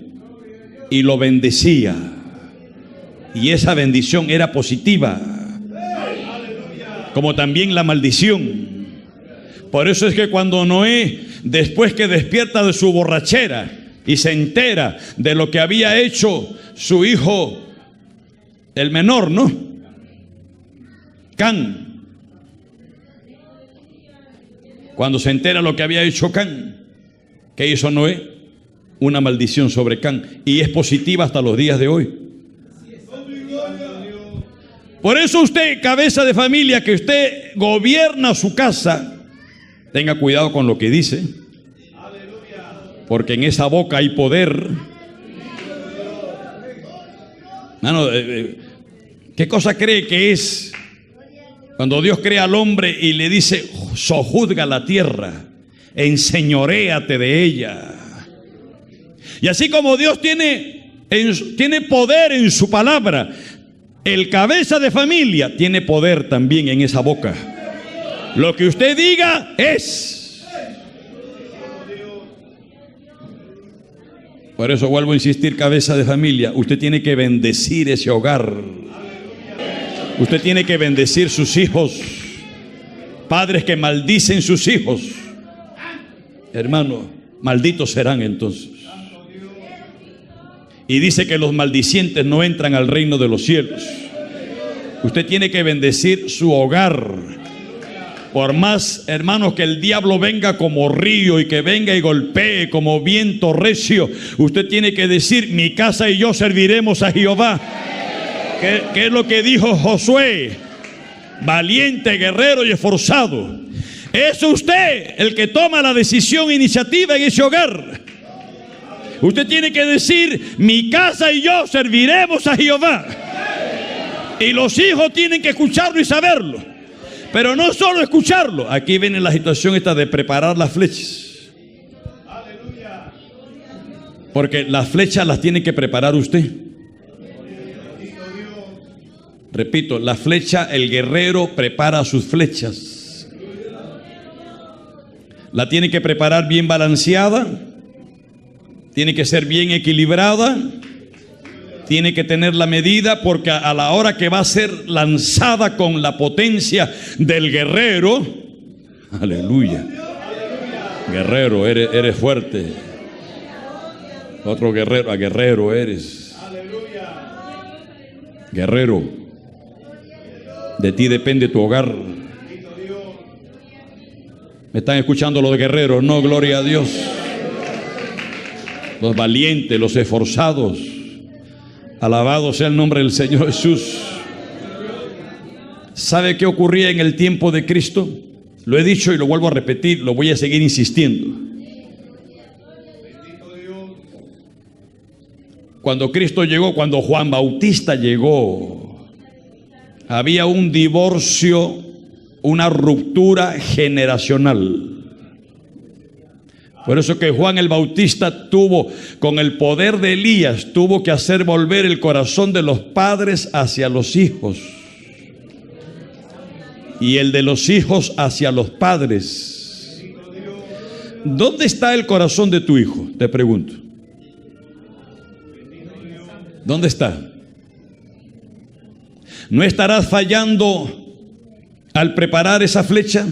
y lo bendecía. Y esa bendición era positiva, como también la maldición. Por eso es que cuando Noé, después que despierta de su borrachera y se entera de lo que había hecho su hijo, el menor, ¿no? Can. Cuando se entera lo que había hecho Can, ¿qué hizo Noé? Una maldición sobre Can, y es positiva hasta los días de hoy. Por eso usted, cabeza de familia, que usted gobierna su casa, tenga cuidado con lo que dice, porque en esa boca hay poder. Mano, ¿qué cosa cree que es cuando Dios crea al hombre y le dice: sojuzga la tierra, enseñoréate de ella? Y así como Dios tiene poder en su palabra, el cabeza de familia tiene poder también en esa boca. Lo que usted diga es. Por eso vuelvo a insistir, cabeza de familia, usted tiene que bendecir ese hogar. Usted tiene que bendecir sus hijos. Padres que maldicen sus hijos, hermano, malditos serán entonces. Y dice que los maldicientes no entran al reino de los cielos. Usted tiene que bendecir su hogar. Por más, hermanos, que el diablo venga como río y que venga y golpee como viento recio, usted tiene que decir: mi casa y yo serviremos a Jehová. ¿Qué es lo que dijo Josué? Valiente, guerrero y esforzado. Es usted el que toma la decisión e iniciativa en ese hogar. Usted tiene que decir: mi casa y yo serviremos a Jehová. Y los hijos tienen que escucharlo y saberlo. Pero no solo escucharlo. Aquí viene la situación esta de preparar las flechas. Porque las flechas las tiene que preparar usted. Repito, la flecha, el guerrero prepara sus flechas. La tiene que preparar bien balanceada, tiene que ser bien equilibrada, tiene que tener la medida, porque a la hora que va a ser lanzada con la potencia del guerrero, aleluya, guerrero, eres fuerte. Otro guerrero, a guerrero eres. Guerrero, de ti depende tu hogar. ¿Me están escuchando los guerreros? No, gloria a Dios. Los valientes, los esforzados. Alabado sea el nombre del Señor Jesús. ¿Sabe qué ocurría en el tiempo de Cristo? Lo he dicho y lo vuelvo a repetir, lo voy a seguir insistiendo. Cuando Cristo llegó, cuando Juan Bautista llegó, había un divorcio, una ruptura generacional. Por eso que Juan el Bautista tuvo, con el poder de Elías, tuvo que hacer volver el corazón de los padres hacia los hijos y el de los hijos hacia los padres. ¿Dónde está el corazón de tu hijo? Te pregunto. ¿Dónde está? ¿No estarás fallando al preparar esa flecha?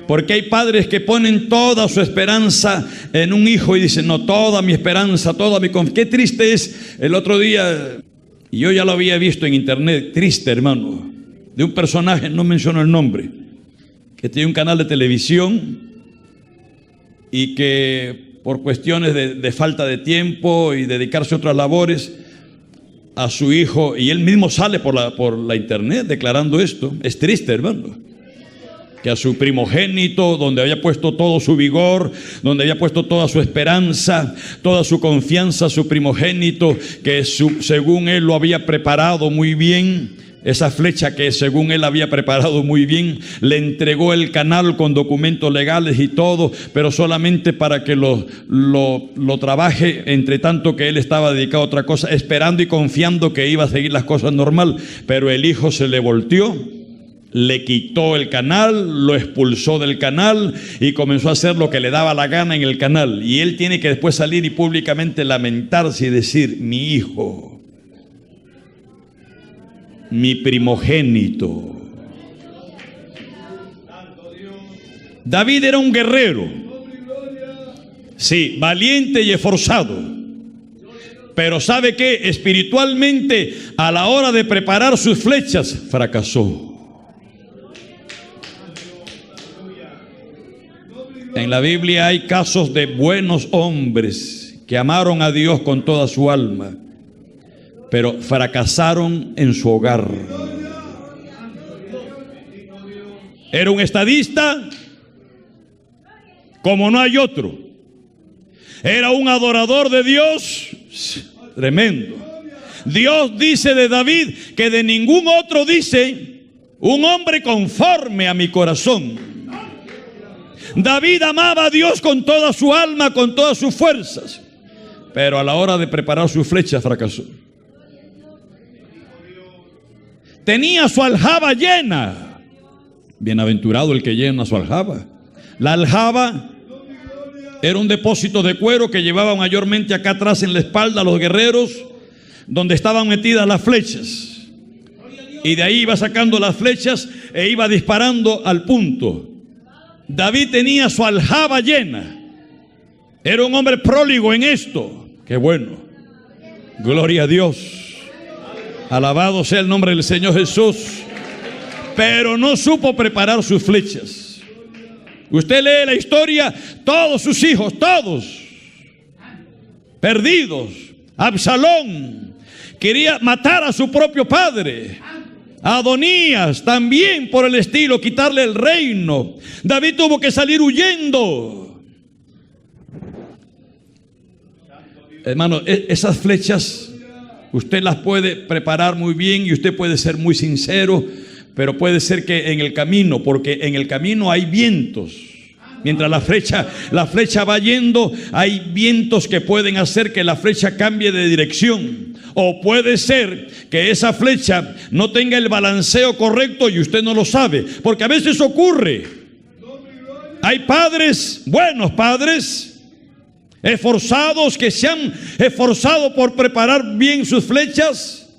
Porque hay padres que ponen toda su esperanza en un hijo y dicen, no, toda mi esperanza, toda mi confianza. Qué triste es. El otro día, y yo ya lo había visto en internet, triste, hermano, de un personaje, no menciono el nombre, que tiene un canal de televisión y que por cuestiones de falta de tiempo y dedicarse a otras labores, a su hijo, y él mismo sale por la internet declarando esto. Es triste, hermano, que a su primogénito, donde había puesto todo su vigor, donde había puesto toda su esperanza, toda su confianza, su primogénito, que según él lo había preparado muy bien, esa flecha que según él había preparado muy bien, le entregó el canal con documentos legales y todo, pero solamente para que lo trabaje, entre tanto que él estaba dedicado a otra cosa, esperando y confiando que iba a seguir las cosas normal. Pero el hijo se le volteó, le quitó el canal, lo expulsó del canal y comenzó a hacer lo que le daba la gana en el canal. Y él tiene que después salir y públicamente lamentarse y decir, mi hijo, mi primogénito. David era un guerrero, sí, valiente y esforzado, pero ¿sabe qué? Espiritualmente, a la hora de preparar sus flechas, fracasó. En la Biblia hay casos de buenos hombres que amaron a Dios con toda su alma, pero fracasaron en su hogar. Era un estadista como no hay otro. Era un adorador de Dios tremendo. Dios dice de David que de ningún otro dice, un hombre conforme a mi corazón. David amaba a Dios con toda su alma, con todas sus fuerzas, pero a la hora de preparar su flecha fracasó. Tenía su aljaba llena. Bienaventurado el que llena su aljaba. La aljaba era un depósito de cuero que llevaban mayormente acá atrás en la espalda los guerreros, donde estaban metidas las flechas. Y de ahí iba sacando las flechas e iba disparando al punto. David tenía su aljaba llena. Era un hombre próligo en esto. Qué bueno. Gloria a Dios. Alabado sea el nombre del Señor Jesús. Pero no supo preparar sus flechas. Usted lee la historia, todos sus hijos, todos perdidos. Absalón quería matar a su propio padre. Adonías también por el estilo, quitarle el reino. David tuvo que salir huyendo. Hermano, esas flechas usted las puede preparar muy bien y usted puede ser muy sincero, pero puede ser que en el camino, porque en el camino hay vientos. Mientras la flecha va yendo, hay vientos que pueden hacer que la flecha cambie de dirección. O puede ser que esa flecha no tenga el balanceo correcto y usted no lo sabe, porque a veces ocurre. Hay padres, buenos padres, esforzados, que se han esforzado por preparar bien sus flechas,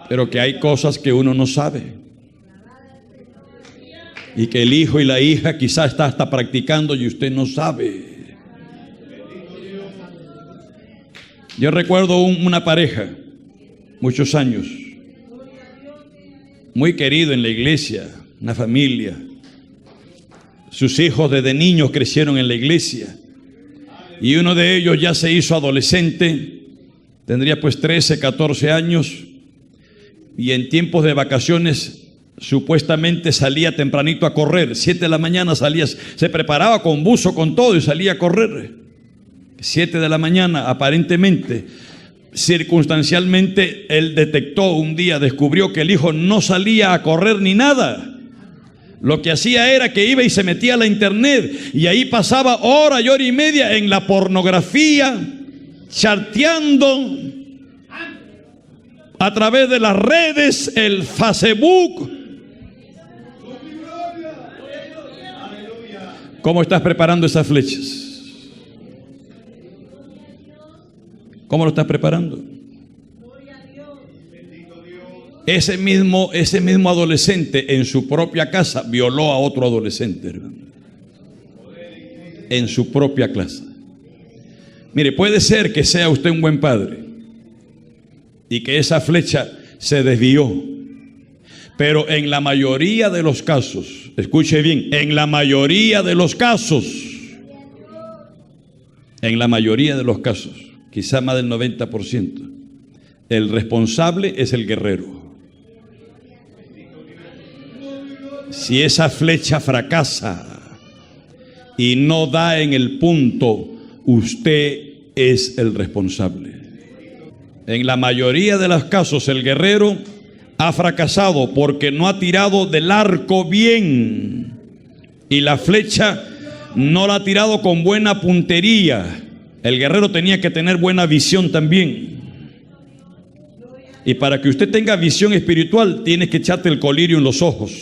pero que hay cosas que uno no sabe. Y que el hijo y la hija quizás está hasta practicando y usted no sabe. Yo recuerdo una pareja, muchos años, muy querido en la iglesia, una familia. Sus hijos desde niños crecieron en la iglesia. Y uno de ellos ya se hizo adolescente, tendría pues 13, 14 años. Y en tiempos de vacaciones supuestamente salía tempranito a correr. 7 de la mañana salía, se preparaba con buzo, con todo, y salía a correr. 7 de la mañana, aparentemente, circunstancialmente, él detectó un día, descubrió que el hijo no salía a correr ni nada. Lo que hacía era que iba y se metía a la internet, y ahí pasaba hora y hora y media en la pornografía, chateando a través de las redes, el Facebook. ¿Cómo estás preparando esas flechas? ¿Cómo lo estás preparando? Ese mismo adolescente en su propia casa violó a otro adolescente, hermano. En su propia casa. Mire, puede ser que sea usted un buen padre y que esa flecha se desvió, pero en la mayoría de los casos, escuche bien, en la mayoría de los casos, quizá más del 90%, el responsable es el guerrero. Si esa flecha fracasa y no da en el punto, usted es el responsable. En la mayoría de los casos, el guerrero ha fracasado porque no ha tirado del arco bien, y la flecha no la ha tirado con buena puntería. El guerrero tenía que tener buena visión también. Y para que usted tenga visión espiritual, tiene que echarte el colirio en los ojos.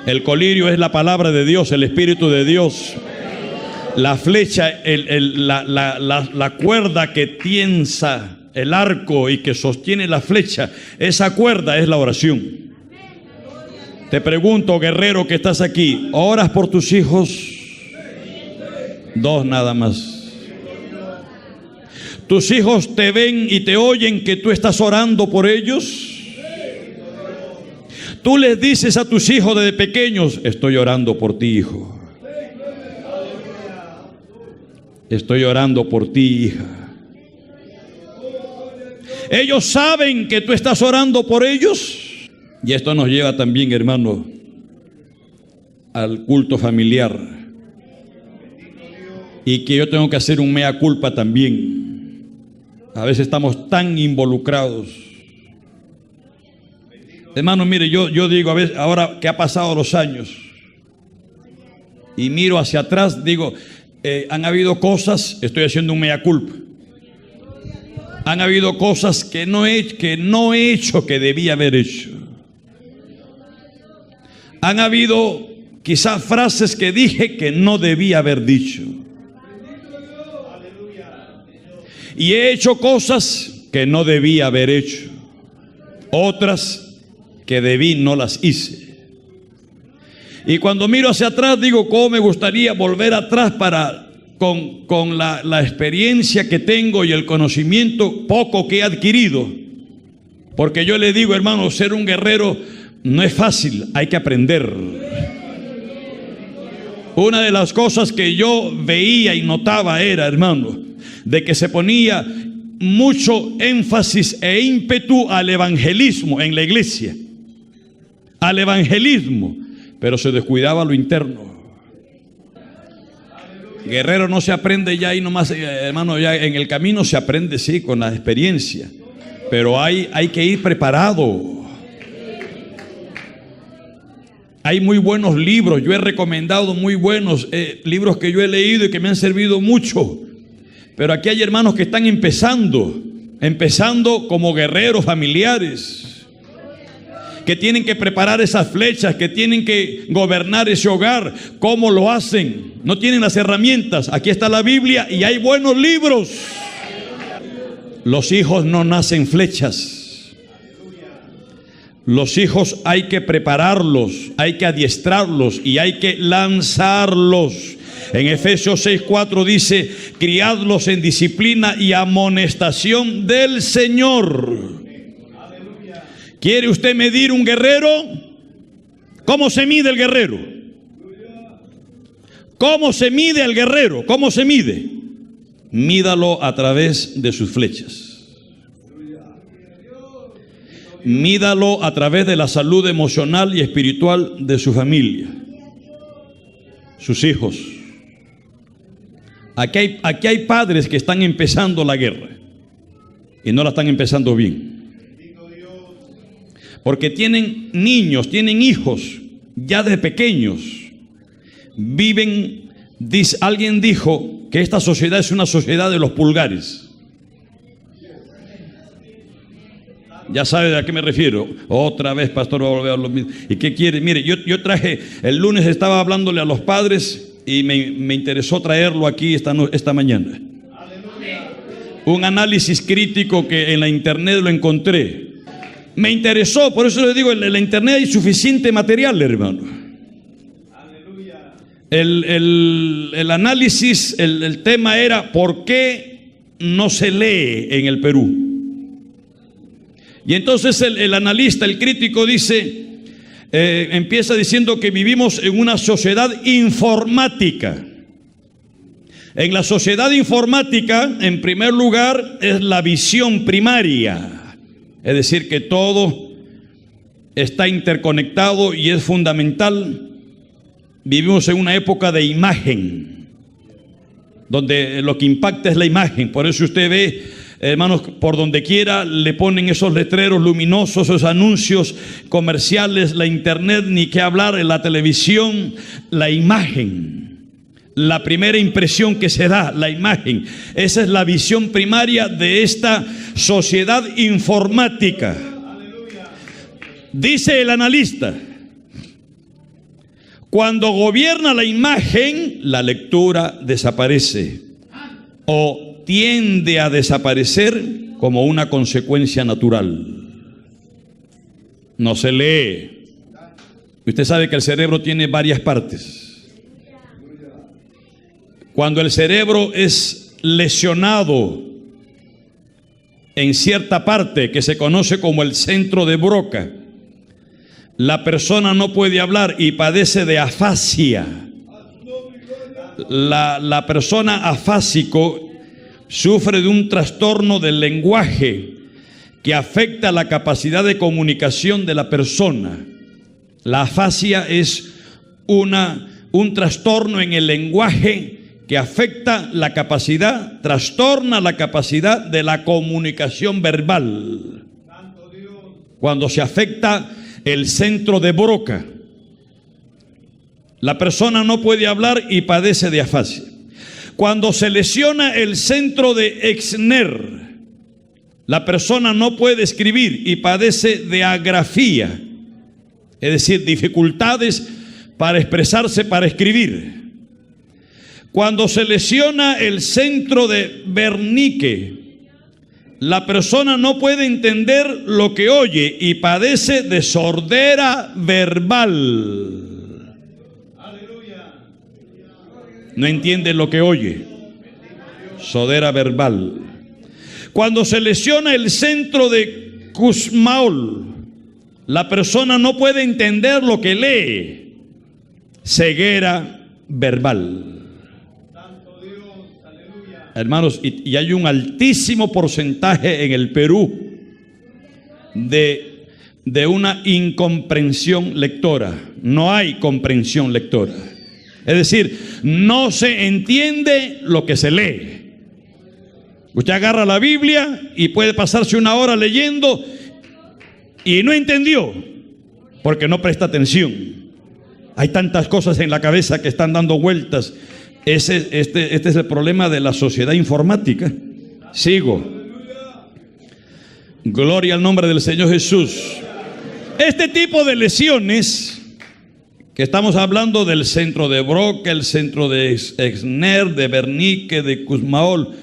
El colirio es la palabra de Dios, el Espíritu de Dios. La flecha, la cuerda que tiensa el arco y que sostiene la flecha, esa cuerda es la oración. Te pregunto, guerrero que estás aquí, ¿oras por tus hijos? 2 nada más. ¿Tus hijos te ven y te oyen que tú estás orando por ellos? Tú les dices a tus hijos desde pequeños: estoy orando por ti, hijo. Estoy orando por ti, hija. Ellos saben que tú estás orando por ellos. Y esto nos lleva también, hermano, al culto familiar. Y que yo tengo que hacer un mea culpa también. A veces estamos tan involucrados. Hermano, mire, yo digo, a veces, ahora que ha pasado los años y miro hacia atrás, digo, han habido cosas, estoy haciendo un mea culpa. Han habido cosas que no he hecho que debía haber hecho. Han habido quizás frases que dije que no debía haber dicho. Y he hecho cosas que no debía haber hecho. Otras que debí no las hice. Y cuando miro hacia atrás digo, ¿cómo me gustaría volver atrás para con la experiencia que tengo y el conocimiento poco que he adquirido? Porque yo le digo, hermano, ser un guerrero no es fácil, hay que aprender. Una de las cosas que yo veía y notaba era, hermano, de que se ponía mucho énfasis e ímpetu al evangelismo en la iglesia, al evangelismo, pero se descuidaba lo interno. Guerrero no se aprende ya ahí nomás, hermano, ya en el camino se aprende, sí, con la experiencia, pero hay que ir preparado. Hay muy buenos libros, yo he recomendado muy buenos libros que yo he leído y que me han servido mucho. Pero aquí hay hermanos que están empezando como guerreros familiares, que tienen que preparar esas flechas, que tienen que gobernar ese hogar. ¿Cómo lo hacen? No tienen las herramientas. Aquí está la Biblia y hay buenos libros. Los hijos no nacen flechas. Los hijos hay que prepararlos, hay que adiestrarlos y hay que lanzarlos. En Efesios 6:4 dice: criadlos en disciplina y amonestación del Señor. ¿Quiere usted medir un guerrero? ¿Cómo se mide el guerrero? ¿Cómo se mide el guerrero? ¿Cómo se mide? Mídalo a través de sus flechas. Mídalo a través de la salud emocional y espiritual de su familia, sus hijos. Aquí hay padres que están empezando la guerra y no la están empezando bien, porque tienen niños, tienen hijos ya de pequeños. Viven, alguien dijo que esta sociedad es una sociedad de los pulgares. Ya sabe a qué me refiero. Otra vez, pastor, va a volver a lo mismo. ¿Y qué quiere? Mire, yo traje, el lunes estaba hablándole a los padres y me interesó traerlo aquí esta mañana. Un análisis crítico que en la internet lo encontré. Me interesó, por eso le digo, en la internet hay suficiente material, hermano. El análisis, el tema era: ¿por qué no se lee en el Perú? Y entonces el analista, el crítico dice, empieza diciendo que vivimos en una sociedad informática. En la sociedad informática, en primer lugar, es la visión primaria. Es decir, que todo está interconectado y es fundamental. Vivimos en una época de imagen, donde lo que impacta es la imagen. Por eso usted ve, hermanos, por donde quiera le ponen esos letreros luminosos, esos anuncios comerciales, la internet, ni qué hablar, en la televisión, la imagen. La primera impresión que se da, la imagen. Esa es la visión primaria de esta sociedad informática. Dice el analista: cuando gobierna la imagen, la lectura desaparece o tiende a desaparecer como una consecuencia natural. No se lee. Usted sabe que el cerebro tiene varias partes. Cuando el cerebro es lesionado en cierta parte que se conoce como el centro de Broca, la persona no puede hablar y padece de afasia. La persona afásico sufre de un trastorno del lenguaje que afecta la capacidad de comunicación de la persona. La afasia es un trastorno en el lenguaje que afecta la capacidad, trastorna la capacidad de la comunicación verbal. Cuando se afecta el centro de Broca, la persona no puede hablar y padece de afasia. Cuando se lesiona el centro de Exner, la persona no puede escribir y padece de agrafía, es decir, dificultades para expresarse, para escribir. Cuando se lesiona el centro de Wernicke, la persona no puede entender lo que oye y padece de sordera verbal. No entiende lo que oye. Sordera verbal. Cuando se lesiona el centro de Kussmaul, la persona no puede entender lo que lee. Ceguera verbal. Hermanos, y hay un altísimo porcentaje en el Perú de una incomprensión lectora. No hay comprensión lectora. Es decir, no se entiende lo que se lee. Usted agarra la Biblia y puede pasarse una hora leyendo y no entendió porque no presta atención. Hay tantas cosas en la cabeza que están dando vueltas. Este es el problema de la sociedad informática. Sigo. Gloria al nombre del Señor Jesús. Este tipo de lesiones, que estamos hablando del centro de Broca, el centro de Exner, de Bernique, de Kussmaul,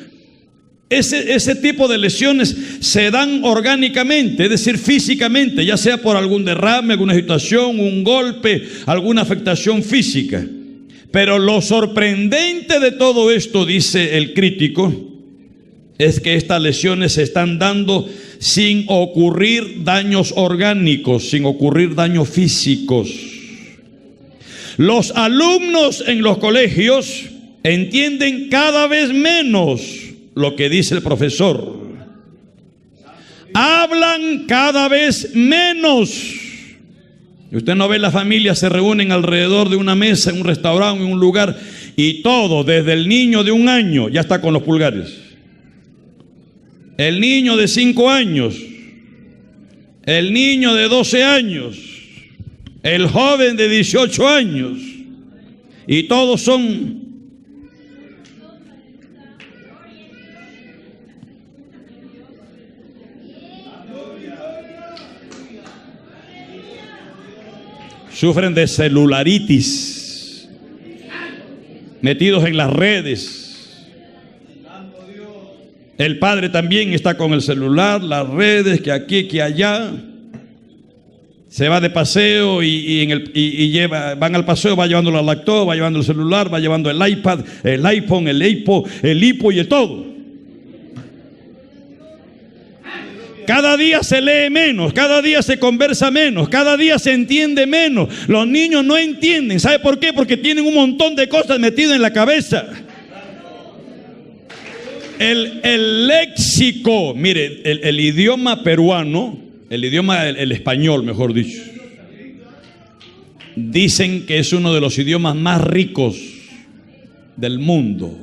ese tipo de lesiones se dan orgánicamente, es decir, físicamente, ya sea por algún derrame, alguna situación, un golpe, alguna afectación física. Pero lo sorprendente de todo esto, dice el crítico, es que estas lesiones se están dando sin ocurrir daños orgánicos, sin ocurrir daños físicos. Los alumnos en los colegios entienden cada vez menos lo que dice el profesor. Hablan cada vez menos. Usted no ve las familias se reúnen alrededor de una mesa en un restaurante, en un lugar, y todo, desde el niño de 1 año, ya está con los pulgares. El niño de 5 años, el niño de 12 años, el joven de 18 años, y todos son sufren de celularitis, metidos en las redes. El padre también está con el celular, las redes, que aquí, que allá. Se va de paseo van al paseo, va llevando la laptop, va llevando el celular, va llevando el iPad, el iPhone, el iPo y el todo. Cada día se lee menos, cada día se conversa menos, cada día se entiende menos. Los niños no entienden. ¿Sabe por qué? Porque tienen un montón de cosas metidas en la cabeza. El léxico, mire, el idioma peruano, el español, mejor dicho, dicen que es uno de los idiomas más ricos del mundo.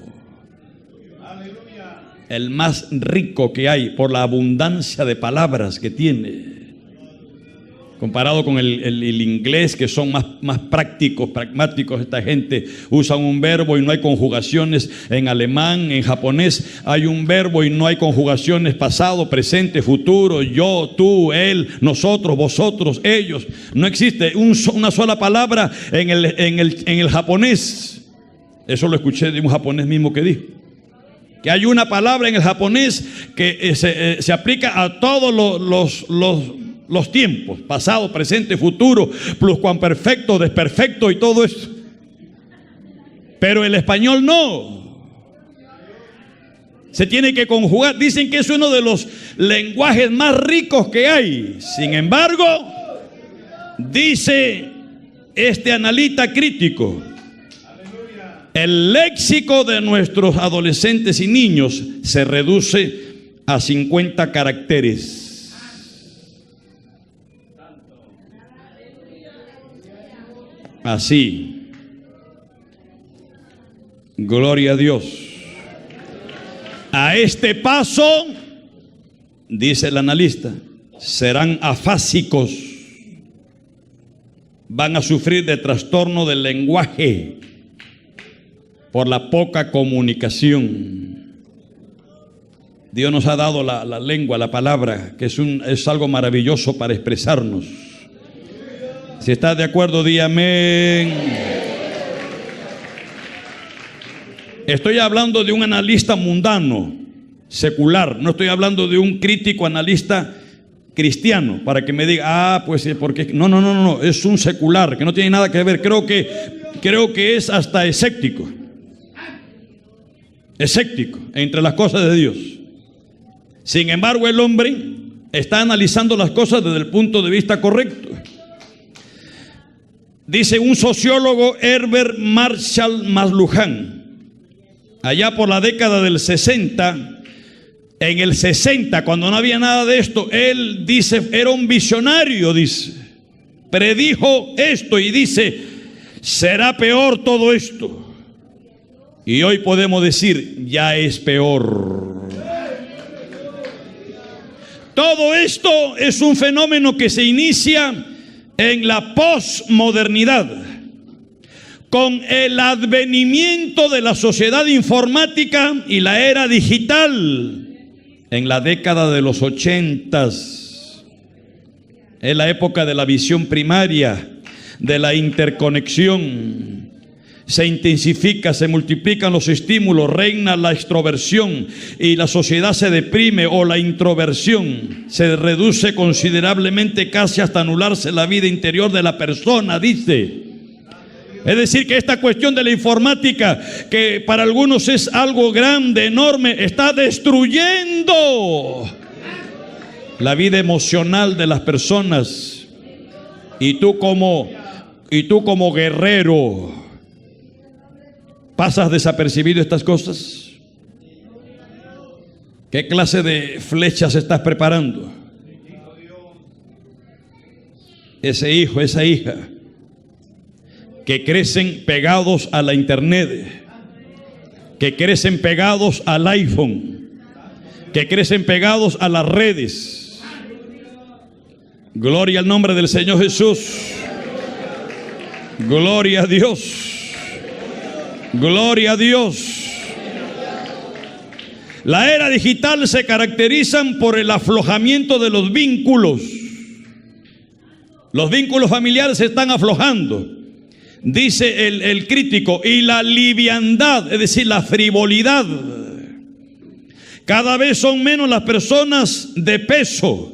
El más rico que hay por la abundancia de palabras que tiene. Comparado con el inglés, que son más prácticos, pragmáticos. Esta gente usa un verbo y no hay conjugaciones. En alemán, en japonés hay un verbo y no hay conjugaciones pasado, presente, futuro, yo, tú, él, nosotros, vosotros, ellos. No existe una sola palabra en el japonés. Eso lo escuché de un japonés mismo que dijo. Que hay una palabra en el japonés que se aplica a todos los tiempos, pasado, presente, futuro, pluscuamperfecto, desperfecto y todo eso. Pero el español no. Se tiene que conjugar. Dicen que es uno de los lenguajes más ricos que hay. Sin embargo, dice este analista crítico, el léxico de nuestros adolescentes y niños se reduce a 50 caracteres. Así. Gloria a Dios. A este paso, dice el analista, serán afásicos. Van a sufrir de trastorno del lenguaje por la poca comunicación. Dios nos ha dado la lengua, la palabra, que es algo maravilloso para expresarnos. Si estás de acuerdo, di amén. Estoy hablando de un analista mundano, secular. No estoy hablando de un crítico analista cristiano, para que me diga, pues, porque no, es un secular, que no tiene nada que ver. Creo que es hasta escéptico entre las cosas de Dios. Sin embargo, el hombre está analizando las cosas desde el punto de vista correcto. Dice un sociólogo, Herbert Marshall McLuhan, allá por la década del 60, en el 60, cuando no había nada de esto, él dice, era un visionario, dice, predijo esto y dice, será peor todo esto. Y hoy podemos decir, ya es peor. Todo esto es un fenómeno que se inicia en la posmodernidad. con el advenimiento de la sociedad informática y la era digital en la década de los 80s, es la época de la visión primaria, de la interconexión. Se intensifica, se multiplican los estímulos, reina la extroversión y la sociedad se deprime, o la introversión se reduce considerablemente, casi hasta anularse la vida interior de la persona, dice. Es decir, que esta cuestión de la informática, que para algunos es algo grande, enorme, está destruyendo la vida emocional de las personas. Y tú como guerrero, ¿pasas desapercibido estas cosas? ¿Qué clase de flechas estás preparando? Ese hijo, esa hija, que crecen pegados a la internet, que crecen pegados al iPhone, que crecen pegados a las redes. Gloria al nombre del Señor Jesús. Gloria a Dios. Gloria a Dios. La era digital se caracteriza por el aflojamiento de los vínculos. Los vínculos familiares se están aflojando, dice el crítico, y la liviandad, es decir, la frivolidad. Cada vez son menos las personas de peso.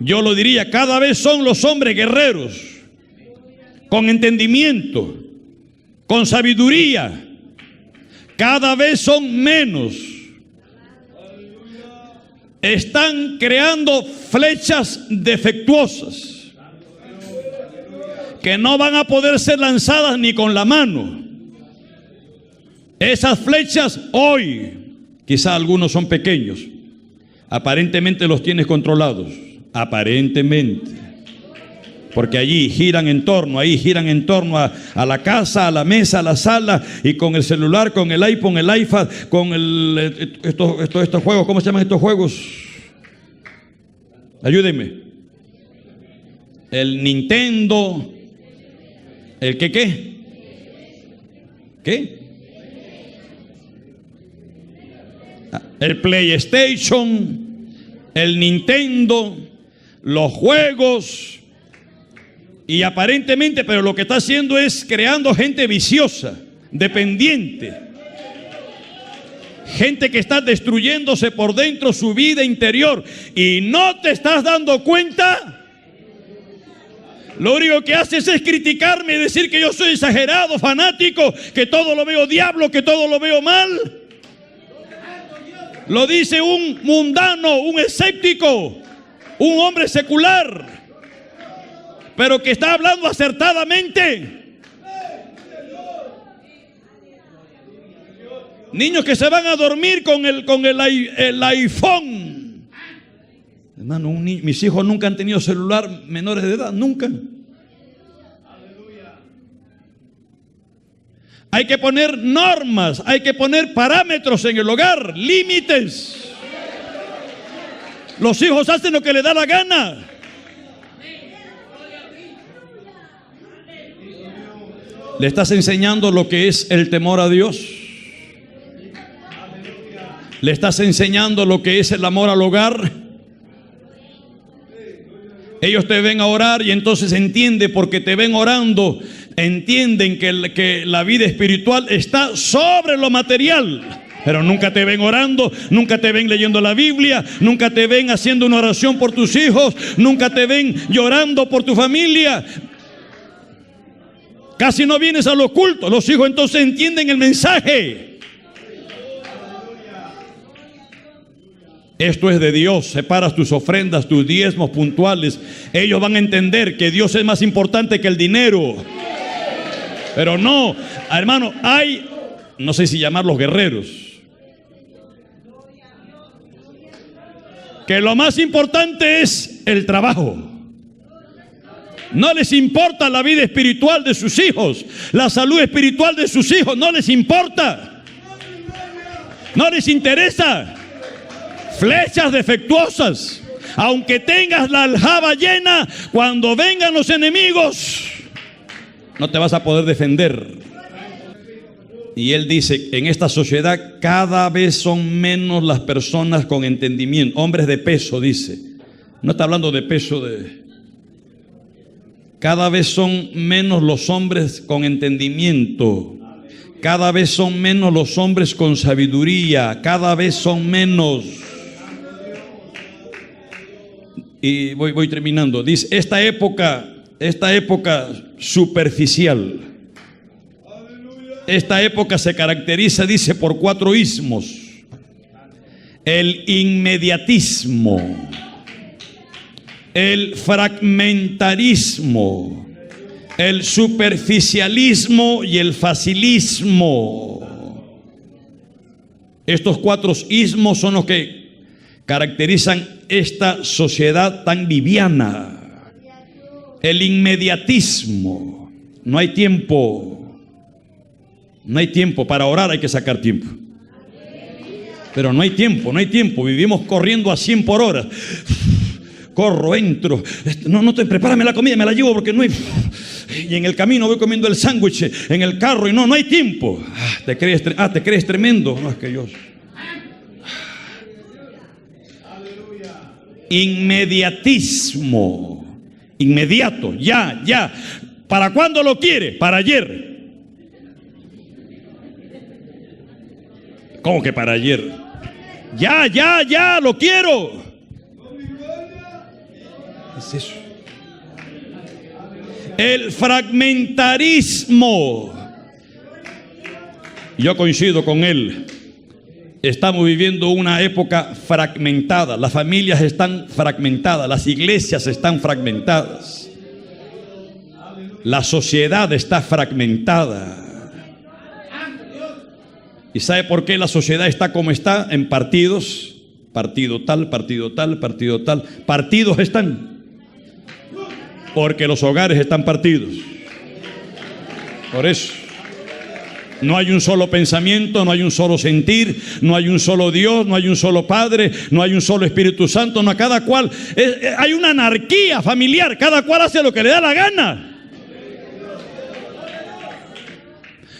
Yo lo diría, cada vez son los hombres guerreros, con entendimiento, con sabiduría. Cada vez son menos. Están creando flechas defectuosas que no van a poder ser lanzadas ni con la mano. Esas flechas hoy, quizá algunos son pequeños, aparentemente los tienes controlados, aparentemente, porque allí giran en torno a la casa, a la mesa, a la sala, y con el celular, con el iPhone, el iPad, con estos juegos, ¿cómo se llaman estos juegos? Ayúdenme. El Nintendo, el ¿qué? El PlayStation, el Nintendo, los juegos. Y aparentemente, pero lo que está haciendo es creando gente viciosa, dependiente. Gente que está destruyéndose por dentro su vida interior. Y no te estás dando cuenta. Lo único que haces es criticarme y decir que yo soy exagerado, fanático, que todo lo veo diablo, que todo lo veo mal. Lo dice un mundano, un escéptico, un hombre secular, pero que está hablando acertadamente. Niños que se van a dormir con el iPhone. Hermano, mis hijos nunca han tenido celular menores de edad, nunca. Hay que poner normas, hay que poner parámetros en el hogar, límites. Los hijos hacen lo que les da la gana. ¿Le estás enseñando lo que es el temor a Dios? ¿Le estás enseñando lo que es el amor al hogar? Ellos te ven a orar y entonces entienden, porque te ven orando, entienden que la vida espiritual está sobre lo material. Pero nunca te ven orando, nunca te ven leyendo la Biblia, nunca te ven haciendo una oración por tus hijos, nunca te ven llorando por tu familia. Casi no vienes a los cultos. Los hijos entonces entienden el mensaje. Esto es de Dios. Separas tus ofrendas, tus diezmos puntuales. Ellos van a entender que Dios es más importante que el dinero. Pero no, hermano, hay, no sé si llamarlos guerreros, que lo más importante es el trabajo. No les importa la vida espiritual de sus hijos, la salud espiritual de sus hijos, no les importa. No les interesa. Flechas defectuosas. Aunque tengas la aljaba llena, cuando vengan los enemigos, No te vas a poder defender. Y él dice, en esta sociedad cada vez son menos las personas con entendimiento, hombres de peso, dice. No está hablando de peso de... Cada vez son menos los hombres con entendimiento. Cada vez son menos los hombres con sabiduría. Cada vez son menos. Y voy terminando. Dice, esta época superficial. Esta época se caracteriza, dice, por 4 ismos. El inmediatismo, el fragmentarismo, el superficialismo y el facilismo. Estos 4 ismos son los que caracterizan esta sociedad tan liviana. El inmediatismo, no hay tiempo. No hay tiempo, para orar hay que sacar tiempo. Pero no hay tiempo, vivimos corriendo a 100 por hora. Corro, entro, prepárame la comida, me la llevo porque no hay... Y en el camino voy comiendo el sándwich, en el carro, y no hay tiempo. ¿Te crees tremendo? No, es que yo... Inmediatismo, inmediato, ya. ¿Para cuándo lo quiere? Para ayer. ¿Cómo que para ayer? Ya, lo quiero. ¿Qué es eso? El fragmentarismo. Yo coincido con él. Estamos viviendo una época fragmentada. Las familias están fragmentadas. Las iglesias están fragmentadas. La sociedad está fragmentada. ¿Y sabe por qué la sociedad está como está? En partidos. Partido tal, partido tal, partido tal. Partidos están. Porque los hogares están partidos. Por eso. No hay un solo pensamiento, no hay un solo sentir, no hay un solo Dios, no hay un solo Padre, no hay un solo Espíritu Santo, no, cada cual, hay una anarquía familiar, cada cual hace lo que le da la gana.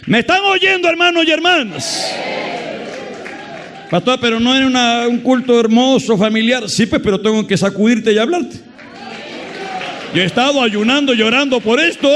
¿Me están oyendo, hermanos y hermanas? Pastor, pero no era un culto hermoso, familiar. Sí, pues, pero tengo que sacudirte y hablarte. Yo he estado ayunando, llorando por esto.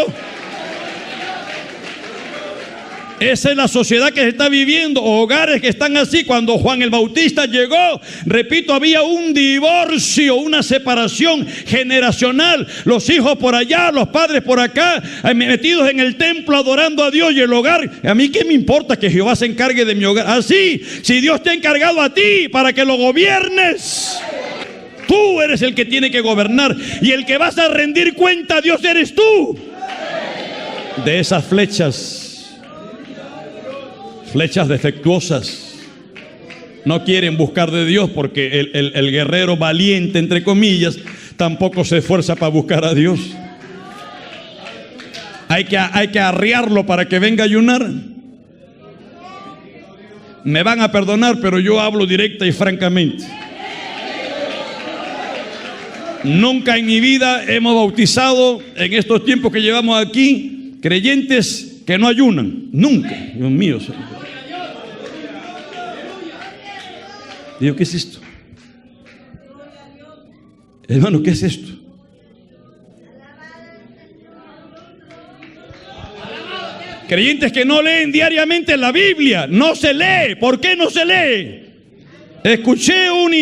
Esa es la sociedad que se está viviendo, hogares que están así. Cuando Juan el Bautista llegó, repito, había un divorcio, una separación generacional. Los hijos por allá, los padres por acá, metidos en el templo adorando a Dios, y el hogar. A mí qué me importa que Jehová se encargue de mi hogar. Así, si Dios te ha encargado a ti para que lo gobiernes, tú eres el que tiene que gobernar, y el que vas a rendir cuenta a Dios eres tú. De esas flechas defectuosas, no quieren buscar de Dios, porque el guerrero valiente, entre comillas, tampoco se esfuerza para buscar a Dios. Hay que arriarlo para que venga a ayunar. Me van a perdonar, pero yo hablo directa y francamente. Nunca en mi vida hemos bautizado, en estos tiempos que llevamos aquí, creyentes que no ayunan. Nunca. Dios mío, Señor. Digo, ¿qué es esto? Hermano, ¿qué es esto? Creyentes que no leen diariamente la Biblia. No se lee. ¿Por qué no se lee? Escuché un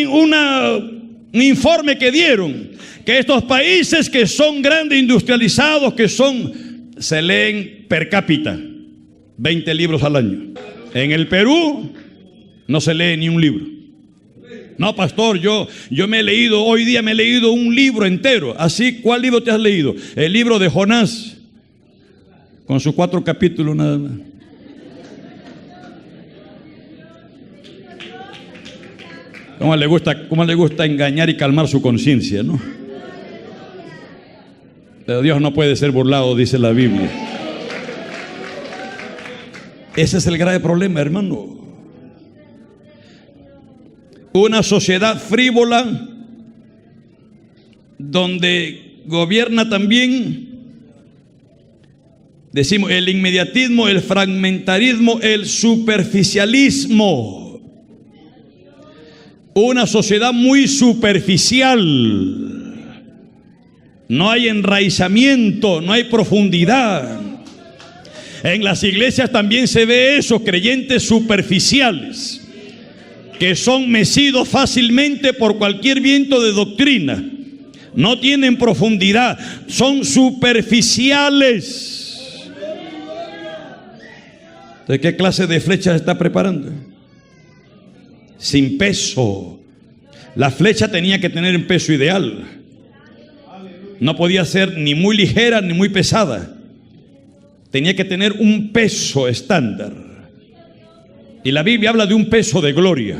informe que dieron, que estos países que son grandes industrializados, se leen per cápita 20 libros al año. En el Perú no se lee ni un libro. No, pastor, yo hoy día me he leído un libro entero. Así, ¿cuál libro te has leído? El libro de Jonás, con sus 4 capítulos nada más. ¿Cómo le gusta engañar y calmar su conciencia, no? Pero Dios no puede ser burlado, dice la Biblia. Ese es el grave problema, hermano. Una sociedad frívola, donde gobierna también Decimos el inmediatismo, el fragmentarismo, el superficialismo. Una sociedad muy superficial. No hay enraizamiento, no hay profundidad. En las iglesias también se ve eso, creyentes superficiales, que son mecidos fácilmente por cualquier viento de doctrina. No tienen profundidad, son superficiales. ¿De qué clase de flecha se está preparando? Sin peso. La flecha tenía que tener un peso ideal. No podía ser ni muy ligera ni muy pesada. Tenía que tener un peso estándar. Y la Biblia habla de un peso de gloria.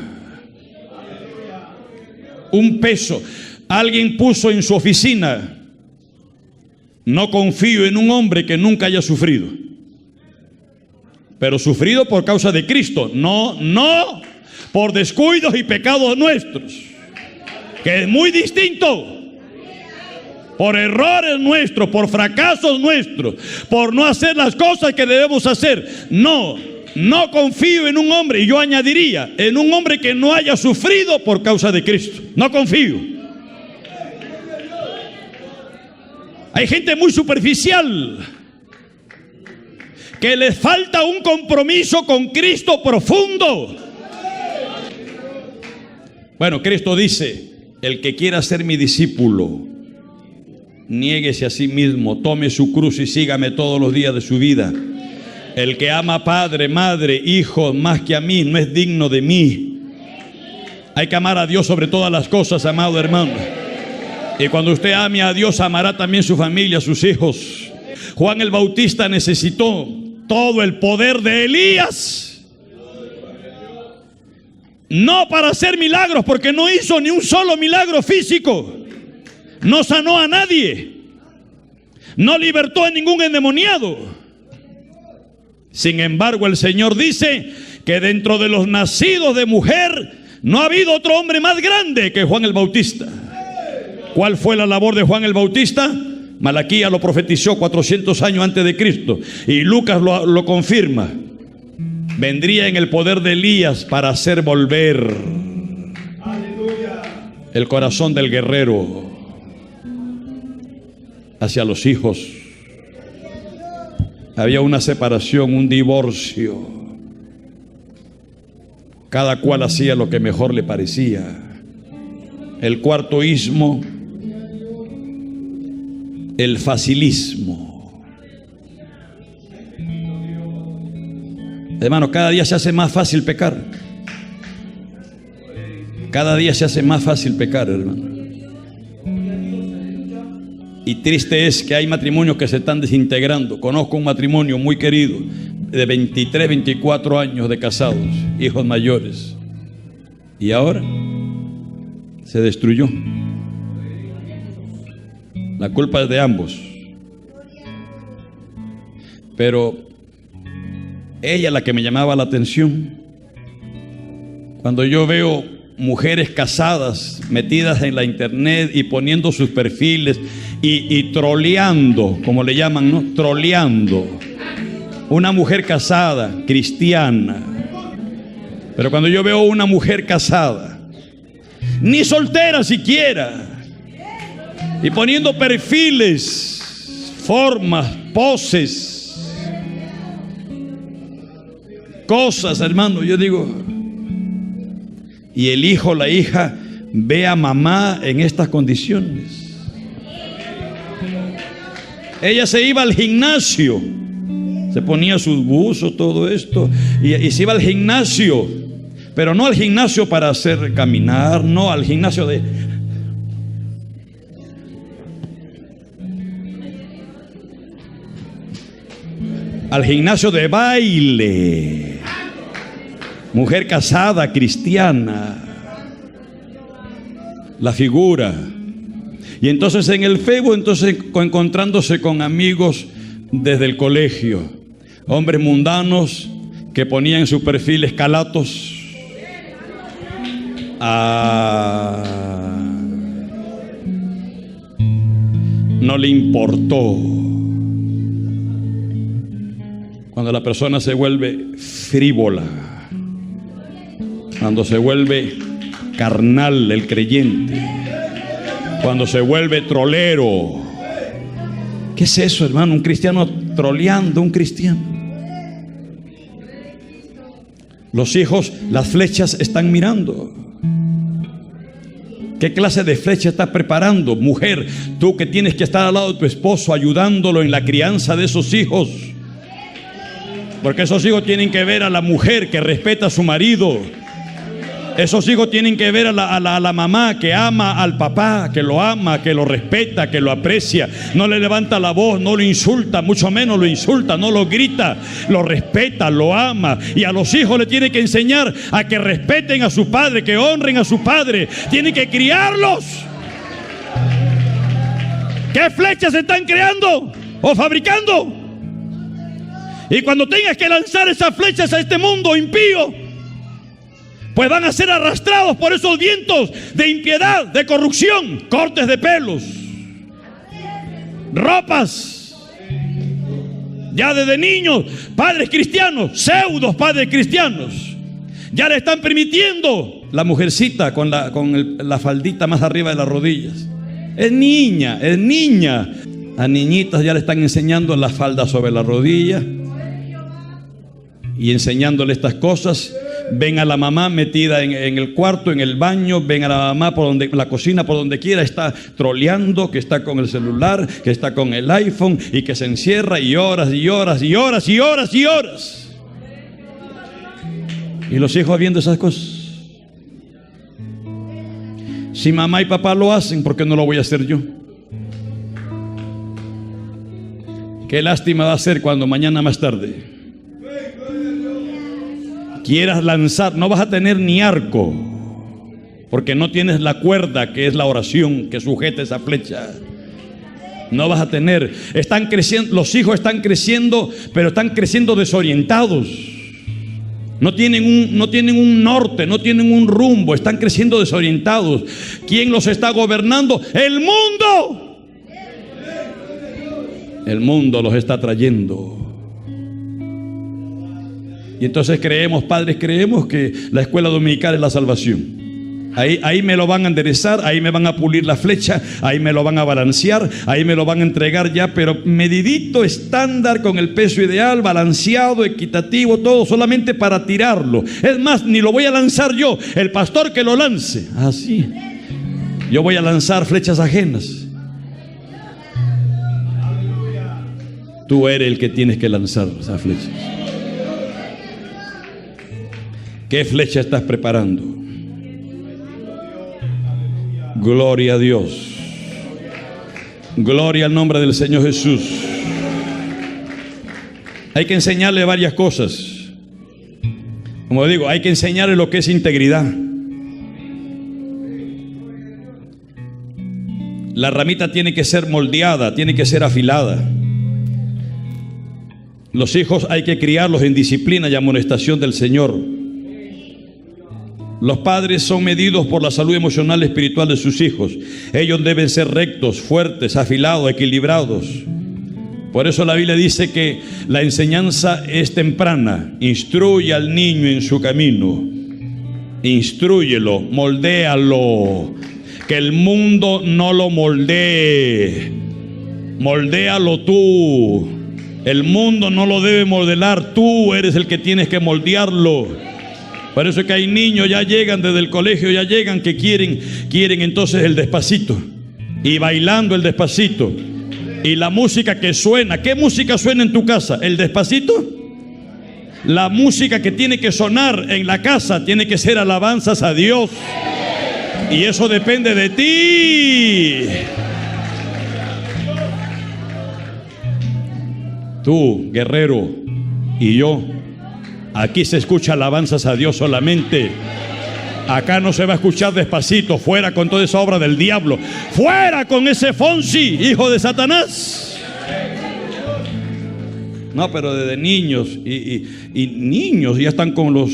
Un peso. Alguien puso en su oficina: no confío en un hombre que nunca haya sufrido. Pero sufrido por causa de Cristo. No por descuidos y pecados nuestros, que es muy distinto. Por errores nuestros, por fracasos nuestros, por no hacer las cosas que debemos hacer. No confío en un hombre, y yo añadiría, en un hombre que no haya sufrido por causa de Cristo. No confío. Hay gente muy superficial, que les falta un compromiso con Cristo profundo. Bueno, Cristo dice: el que quiera ser mi discípulo, niéguese a sí mismo, tome su cruz y sígame todos los días de su vida. El que ama a padre, madre, hijo más que a mí no es digno de mí. Hay que amar a Dios sobre todas las cosas, amado hermano. Y cuando usted ame a Dios, amará también su familia, sus hijos. Juan el Bautista necesitó todo el poder de Elías, no para hacer milagros, porque no hizo ni un solo milagro físico. No sanó a nadie, no libertó a ningún endemoniado. Sin embargo, el Señor dice que dentro de los nacidos de mujer no ha habido otro hombre más grande que Juan el Bautista. ¿Cuál fue la labor de Juan el Bautista? Malaquías lo profetizó 400 años antes de Cristo, y Lucas lo confirma. Vendría en el poder de Elías para hacer volver el corazón del guerrero hacia los hijos. Había una separación, un divorcio. Cada cual hacía lo que mejor le parecía. El cuarto ismo, el facilismo. Hermano, cada día se hace más fácil pecar. Cada día se hace más fácil pecar, hermano. Y triste es que hay matrimonios que se están desintegrando. Conozco un matrimonio muy querido de 23, 24 años de casados, hijos mayores, y ahora se destruyó. La culpa es de ambos. Pero ella es la que me llamaba la atención. Cuando yo veo mujeres casadas metidas en la internet y poniendo sus perfiles y troleando, como le llaman, ¿no? Troleando. Una mujer casada, cristiana. Pero cuando yo veo una mujer casada, ni soltera siquiera, y poniendo perfiles, formas, poses, cosas, hermano, yo digo, y el hijo, la hija, ve a mamá en estas condiciones. Ella se iba al gimnasio, se ponía sus buzos, todo esto, y se iba al gimnasio, pero no al gimnasio para hacer caminar, no al gimnasio al gimnasio de baile. Mujer casada, cristiana, la figura. Y entonces en el Facebook, entonces encontrándose con amigos desde el colegio, hombres mundanos que ponían en sus perfiles calatos. No le importó. Cuando la persona se vuelve frívola, cuando se vuelve carnal el creyente, cuando se vuelve trolero. ¿Qué es eso, hermano? Un cristiano troleando, un cristiano. Los hijos, las flechas están mirando. ¿Qué clase de flecha estás preparando? Mujer, tú que tienes que estar al lado de tu esposo, ayudándolo en la crianza de esos hijos. Porque esos hijos tienen que ver a la mujer que respeta a su marido. Esos hijos tienen que ver a la mamá que ama al papá, que lo ama, que lo respeta, que lo aprecia. No le levanta la voz, no lo insulta, mucho menos lo insulta, no lo grita, lo respeta, lo ama. Y a los hijos le tiene que enseñar a que respeten a su padre, que honren a su padre. Tiene que criarlos. ¿Qué flechas se están creando o fabricando? Y cuando tengas que lanzar esas flechas a este mundo impío, pues van a ser arrastrados por esos vientos de impiedad, de corrupción, cortes de pelos, ropas. Ya desde niños, padres cristianos, pseudos padres cristianos, ya le están permitiendo la mujercita con la faldita más arriba de las rodillas. Es niña, es niña. A niñitas ya le están enseñando la falda sobre la rodilla y enseñándole estas cosas. Ven a la mamá metida en el cuarto, en el baño. Ven a la mamá por donde, la cocina, por donde quiera. Está troleando, que está con el celular, que está con el iPhone y que se encierra y horas y horas y horas y horas y horas. Y los hijos viendo esas cosas. Si mamá y papá lo hacen, ¿por qué no lo voy a hacer yo? Qué lástima va a ser cuando mañana más tarde quieras lanzar, no vas a tener ni arco, porque no tienes la cuerda que es la oración que sujeta esa flecha. No vas a tener. Están creciendo, los hijos están creciendo, pero están creciendo desorientados. No tienen un norte, no tienen un rumbo, están creciendo desorientados. ¿Quién los está gobernando? ¡El mundo! El mundo los está trayendo. Y entonces creemos, padres, creemos que la escuela dominical es la salvación. Ahí me lo van a enderezar, ahí me van a pulir la flecha, ahí me lo van a balancear, ahí me lo van a entregar ya, pero medidito, estándar, con el peso ideal, balanceado, equitativo, todo solamente para tirarlo. Es más, ni lo voy a lanzar yo, el pastor que lo lance. Así. Yo voy a lanzar flechas ajenas. Tú eres el que tienes que lanzar esas flechas. ¿Qué flecha estás preparando? Gloria a Dios. Gloria al nombre del Señor Jesús. Hay que enseñarle varias cosas. Como digo, hay que enseñarle lo que es integridad. La ramita tiene que ser moldeada, tiene que ser afilada. Los hijos hay que criarlos en disciplina y amonestación del Señor. Los padres son medidos por la salud emocional y espiritual de sus hijos. Ellos deben ser rectos, fuertes, afilados, equilibrados. Por eso la Biblia dice que la enseñanza es temprana. Instruye al niño en su camino. Instrúyelo, moldéalo. Que el mundo no lo moldee. Moldéalo tú. El mundo no lo debe modelar. Tú eres el que tienes que moldearlo. Por eso es que hay niños, ya llegan desde el colegio, ya llegan que quieren entonces el despacito. Y bailando el despacito. Y la música que suena, ¿qué música suena en tu casa? ¿El despacito? La música que tiene que sonar en la casa tiene que ser alabanzas a Dios. Y eso depende de ti. Tú, guerrero, y yo. Aquí se escucha alabanzas a Dios solamente. Acá no se va a escuchar despacito. Fuera con toda esa obra del diablo. Fuera con ese Fonsi, hijo de Satanás. No, pero desde niños y niños ya están con los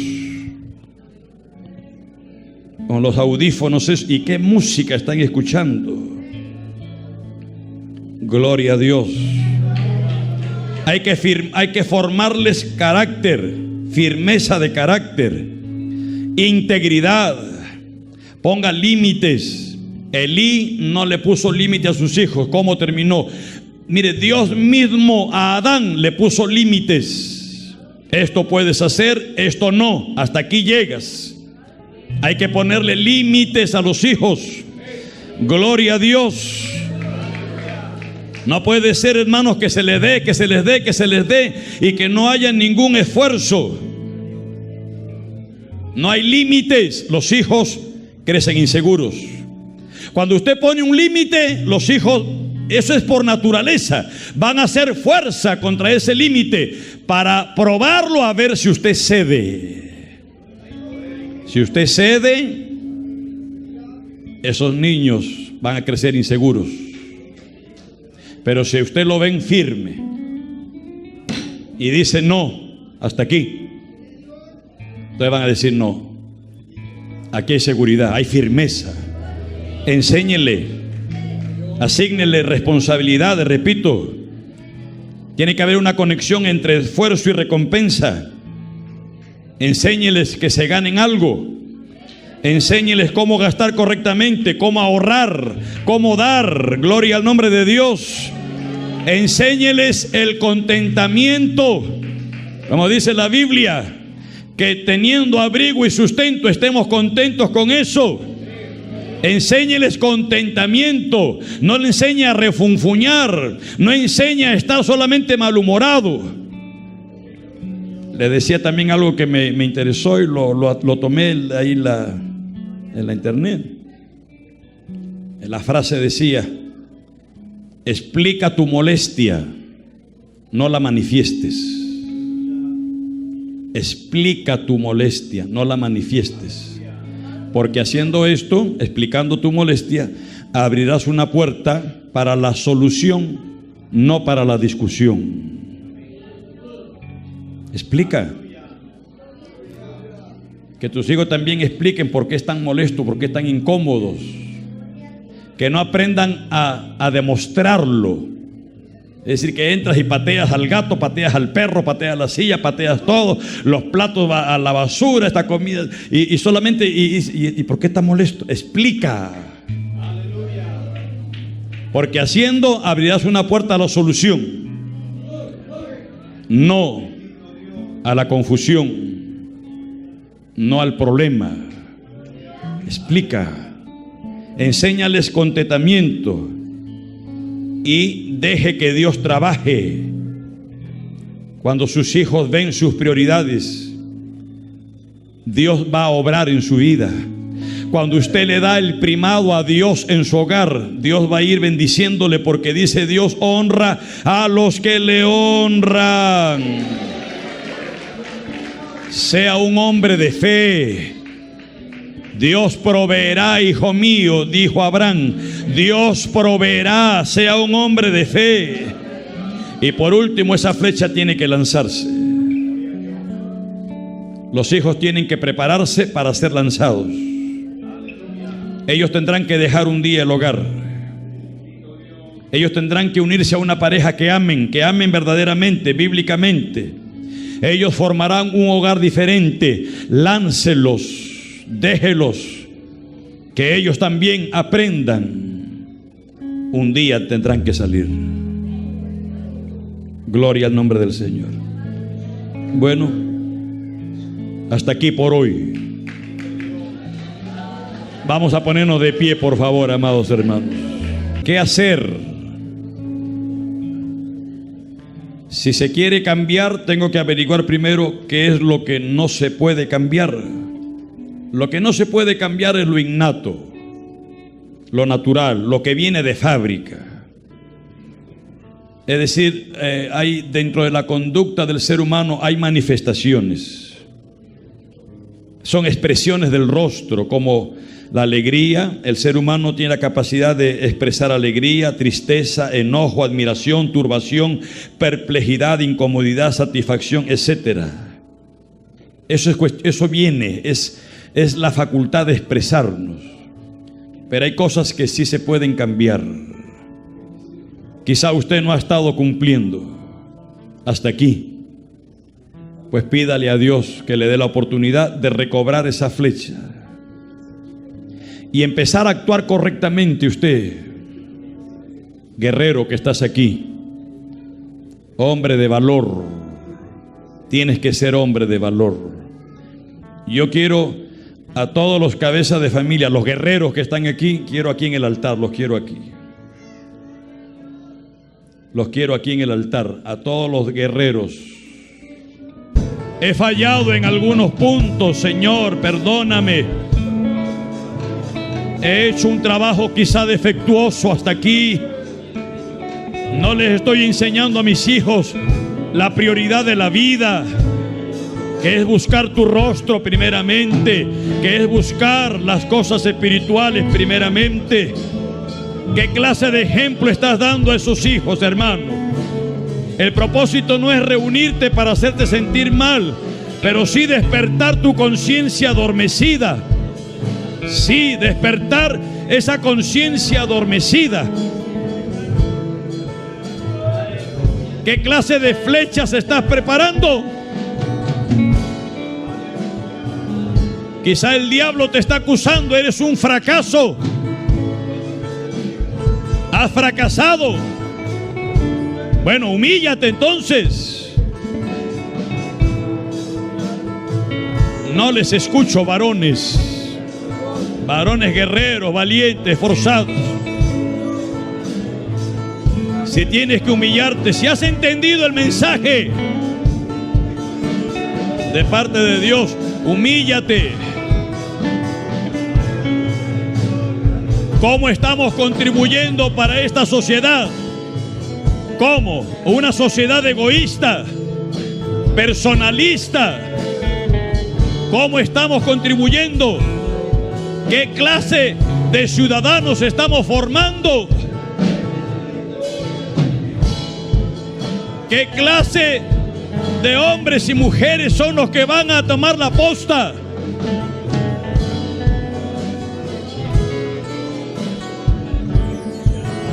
audífonos. ¿Y qué música están escuchando? Gloria a Dios. Hay que formarles carácter, firmeza de carácter, integridad. Ponga límites. Elí no le puso límite a sus hijos. ¿Cómo terminó? Mire, Dios mismo a Adán le puso límites. Esto puedes hacer, esto no. Hasta aquí llegas. Hay que ponerle límites a los hijos. Gloria a Dios. No puede ser, hermanos, que se les dé, que se les dé, que se les dé y que no haya ningún esfuerzo. No hay límites. Los hijos crecen inseguros. Cuando usted pone un límite, los hijos, eso es por naturaleza, van a hacer fuerza contra ese límite para probarlo a ver si usted cede. Si usted cede, esos niños van a crecer inseguros. Pero si usted lo ven firme y dice no, hasta aquí, entonces van a decir no. Aquí hay seguridad, hay firmeza. Enséñele, asígnele responsabilidades. Repito, tiene que haber una conexión entre esfuerzo y recompensa. Enséñeles que se ganen algo. Enséñeles cómo gastar correctamente, cómo ahorrar, cómo dar. Gloria al nombre de Dios. Enséñeles el contentamiento. Como dice la Biblia, que teniendo abrigo y sustento estemos contentos con eso. Enséñeles contentamiento. No le enseñe a refunfuñar. No enseñe a estar solamente malhumorado. Le decía también algo que me interesó y lo tomé ahí en la internet. La frase decía: explica tu molestia, no la manifiestes. Explica tu molestia, no la manifiestes. Porque haciendo esto, explicando tu molestia, abrirás una puerta para la solución, no para la discusión. Explica. Que tus hijos también expliquen por qué están molestos, por qué están incómodos. Que no aprendan a demostrarlo. Es decir, que entras y pateas al gato, pateas al perro, pateas la silla, pateas todo, los platos a la basura, esta comida, y solamente, ¿y por qué estás molesto? Explica. Porque haciendo abrirás una puerta a la solución, no a la confusión, no al problema. Explica. Enséñales contentamiento y deje que Dios trabaje. Cuando sus hijos ven sus prioridades, Dios va a obrar en su vida. Cuando usted le da el primado a Dios en su hogar, Dios va a ir bendiciéndole, porque dice Dios honra a los que le honran. Sea un hombre de fe. Dios proveerá, hijo mío, dijo Abraham. Dios proveerá, sea un hombre de fe. Y por último, esa flecha tiene que lanzarse. Los hijos tienen que prepararse para ser lanzados. Ellos tendrán que dejar un día el hogar. Ellos tendrán que unirse a una pareja que amen verdaderamente, bíblicamente. Ellos formarán un hogar diferente. Láncelos. Déjelos que ellos también aprendan. Un día tendrán que salir. Gloria al nombre del Señor. Bueno, hasta aquí por hoy. Vamos a ponernos de pie, por favor, amados hermanos. ¿Qué hacer? Si se quiere cambiar, tengo que averiguar primero qué es lo que no se puede cambiar. Lo que no se puede cambiar es lo innato, lo natural, lo que viene de fábrica. Es decir, hay dentro de la conducta del ser humano hay manifestaciones. Son expresiones del rostro, como la alegría. El ser humano tiene la capacidad de expresar alegría, tristeza, enojo, admiración, turbación, perplejidad, incomodidad, satisfacción, etc. Eso viene, es la facultad de expresarnos. Pero hay cosas que sí se pueden cambiar. Quizá usted no ha estado cumpliendo. hasta aquí. Pues pídale a Dios que le dé la oportunidad de recobrar esa flecha y empezar a actuar correctamente. Usted, guerrero que estás aquí, hombre de valor, tienes que ser hombre de valor. Yo quiero a todos los cabezas de familia, los guerreros que están aquí, quiero aquí en el altar, los quiero aquí. Los quiero aquí en el altar, a todos los guerreros. He fallado en algunos puntos, Señor, perdóname. He hecho un trabajo quizá defectuoso hasta aquí. No les estoy enseñando a mis hijos la prioridad de la vida, que es buscar tu rostro primeramente, que es buscar las cosas espirituales primeramente. ¿Qué clase de ejemplo estás dando a esos hijos, hermano? El propósito no es reunirte para hacerte sentir mal, pero sí despertar tu conciencia adormecida. Sí, despertar esa conciencia adormecida. ¿Qué clase de flechas estás preparando? Quizá el diablo te está acusando, eres un fracaso. Has fracasado. Bueno, humíllate entonces. No les escucho, varones. Varones guerreros, valientes, forzados. Si tienes que humillarte, si has entendido el mensaje de parte de Dios, humíllate. ¿Cómo estamos contribuyendo para esta sociedad? ¿Cómo? Una sociedad egoísta, personalista. ¿Cómo estamos contribuyendo? ¿Qué clase de ciudadanos estamos formando? ¿Qué clase de hombres y mujeres son los que van a tomar la posta?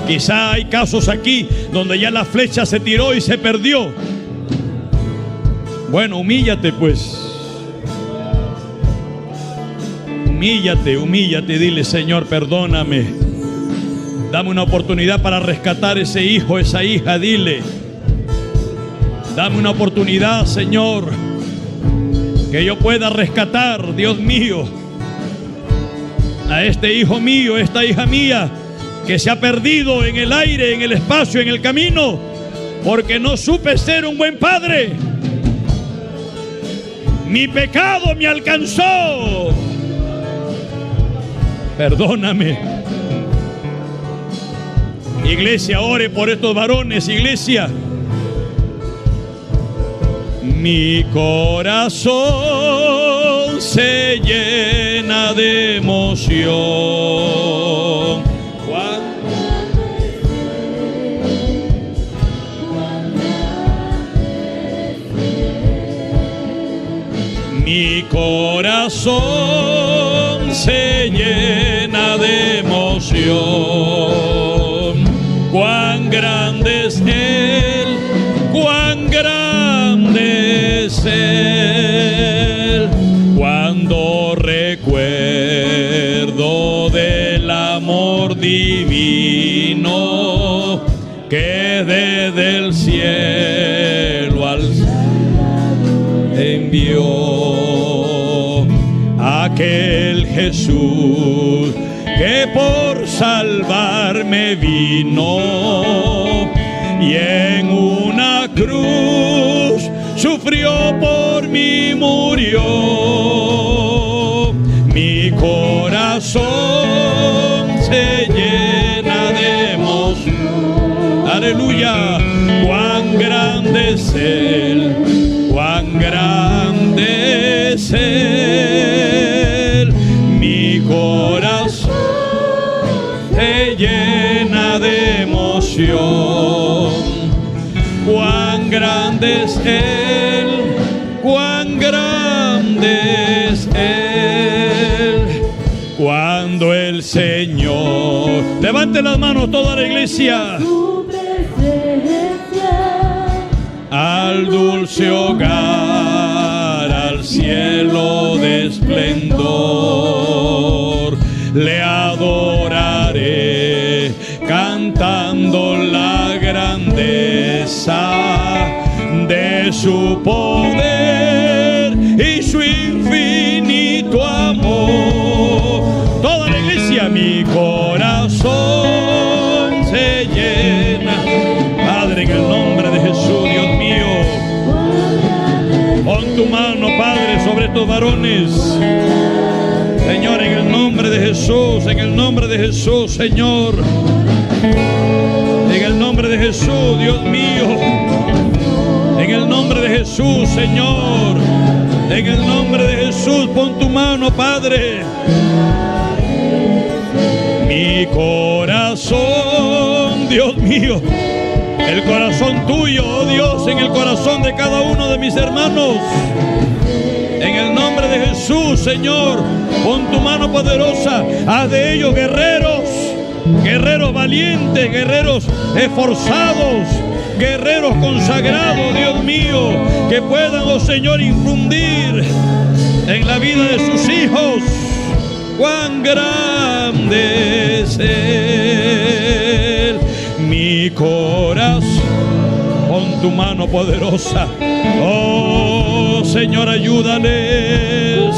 Quizá hay casos aquí donde ya la flecha se tiró y se perdió. Bueno, humíllate pues. Humíllate, humíllate, dile: Señor, perdóname. Dame una oportunidad para rescatar ese hijo, esa hija, dile. Dame una oportunidad, Señor, que yo pueda rescatar, Dios mío, a este hijo mío, esta hija mía, que se ha perdido en el aire, en el espacio, en el camino, porque no supe ser un buen padre. Mi pecado me alcanzó. Perdóname. Iglesia, ore por estos varones, iglesia. Mi corazón se llena de emoción. Mi corazón se llena de emoción. Cuán grande es Él, cuán grande es Él. Cuando recuerdo del amor divino que desde el cielo al envió, aquel Jesús que por salvarme vino y en una cruz sufrió por mí, murió. Mi corazón se llena de emoción. Aleluya. Cuán grande es Él, cuán grande es Él. Mi corazón se llena de emoción. Cuán grande es Él, cuán grande es Él. Cuando el Señor, levante las manos toda la iglesia. al dulce hogar, al cielo de esplendor. Le adoraré cantando la grandeza de su poder y su infinito amor. Toda la iglesia, mi corazón se llena. Padre, en el nombre de Jesús, Dios mío, pon tu mano, Padre, sobre estos varones. Señor, en el nombre de Jesús, en el nombre de Jesús, Señor. En el nombre de Jesús, Dios mío. En el nombre de Jesús, Señor. En el nombre de Jesús, pon tu mano, Padre. Mi corazón, Dios mío. El corazón tuyo, oh Dios, en el corazón de cada uno de mis hermanos. En el nombre de Jesús, Señor, pon tu mano poderosa. Haz de ellos guerreros, guerreros valientes, guerreros esforzados, guerreros consagrados, Dios mío, que puedan, oh Señor, infundir en la vida de sus hijos. Cuán grande es Él, mi corazón. Pon tu mano poderosa. Oh Señor, ayúdales.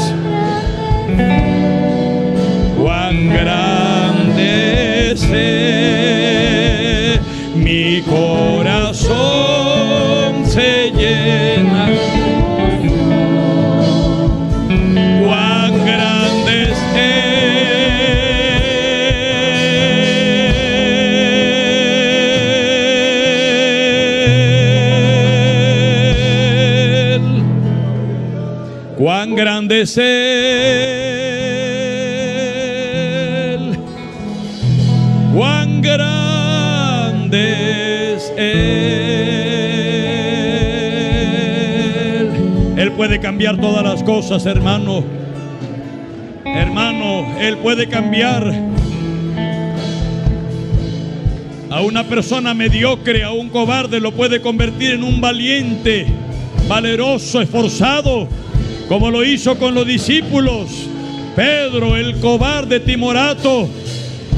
Cuán grande es Él, mi corazón se llena. Cuán grande es Él. Cuán grande es Él. Cuán grande es Él. Él puede cambiar todas las cosas, hermano. Hermano, Él puede cambiar a una persona mediocre, a un cobarde, lo puede convertir en un valiente, valeroso, esforzado, como lo hizo con los discípulos. Pedro, el cobarde timorato,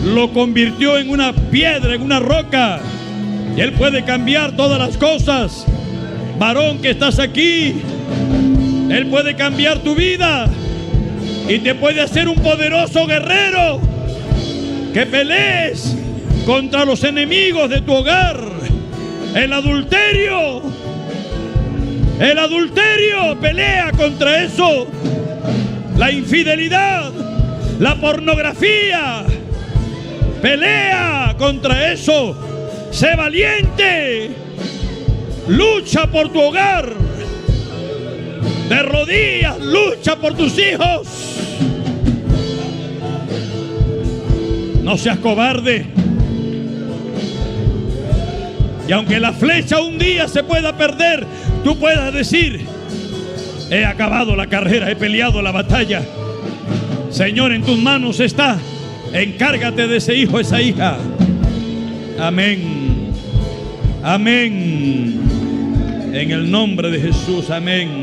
lo convirtió en una piedra, en una roca. Y Él puede cambiar todas las cosas. Varón que estás aquí, Él puede cambiar tu vida y te puede hacer un poderoso guerrero que pelees contra los enemigos de tu hogar. El adulterio, pelea contra eso. La infidelidad, la pornografía, pelea contra eso. Sé valiente, lucha por tu hogar, de rodillas, lucha por tus hijos. No seas cobarde. Y aunque la flecha un día se pueda perder, tú puedas decir: he acabado la carrera, he peleado la batalla. Señor, en tus manos está. Encárgate de ese hijo, esa hija. Amén. Amén. En el nombre de Jesús, amén.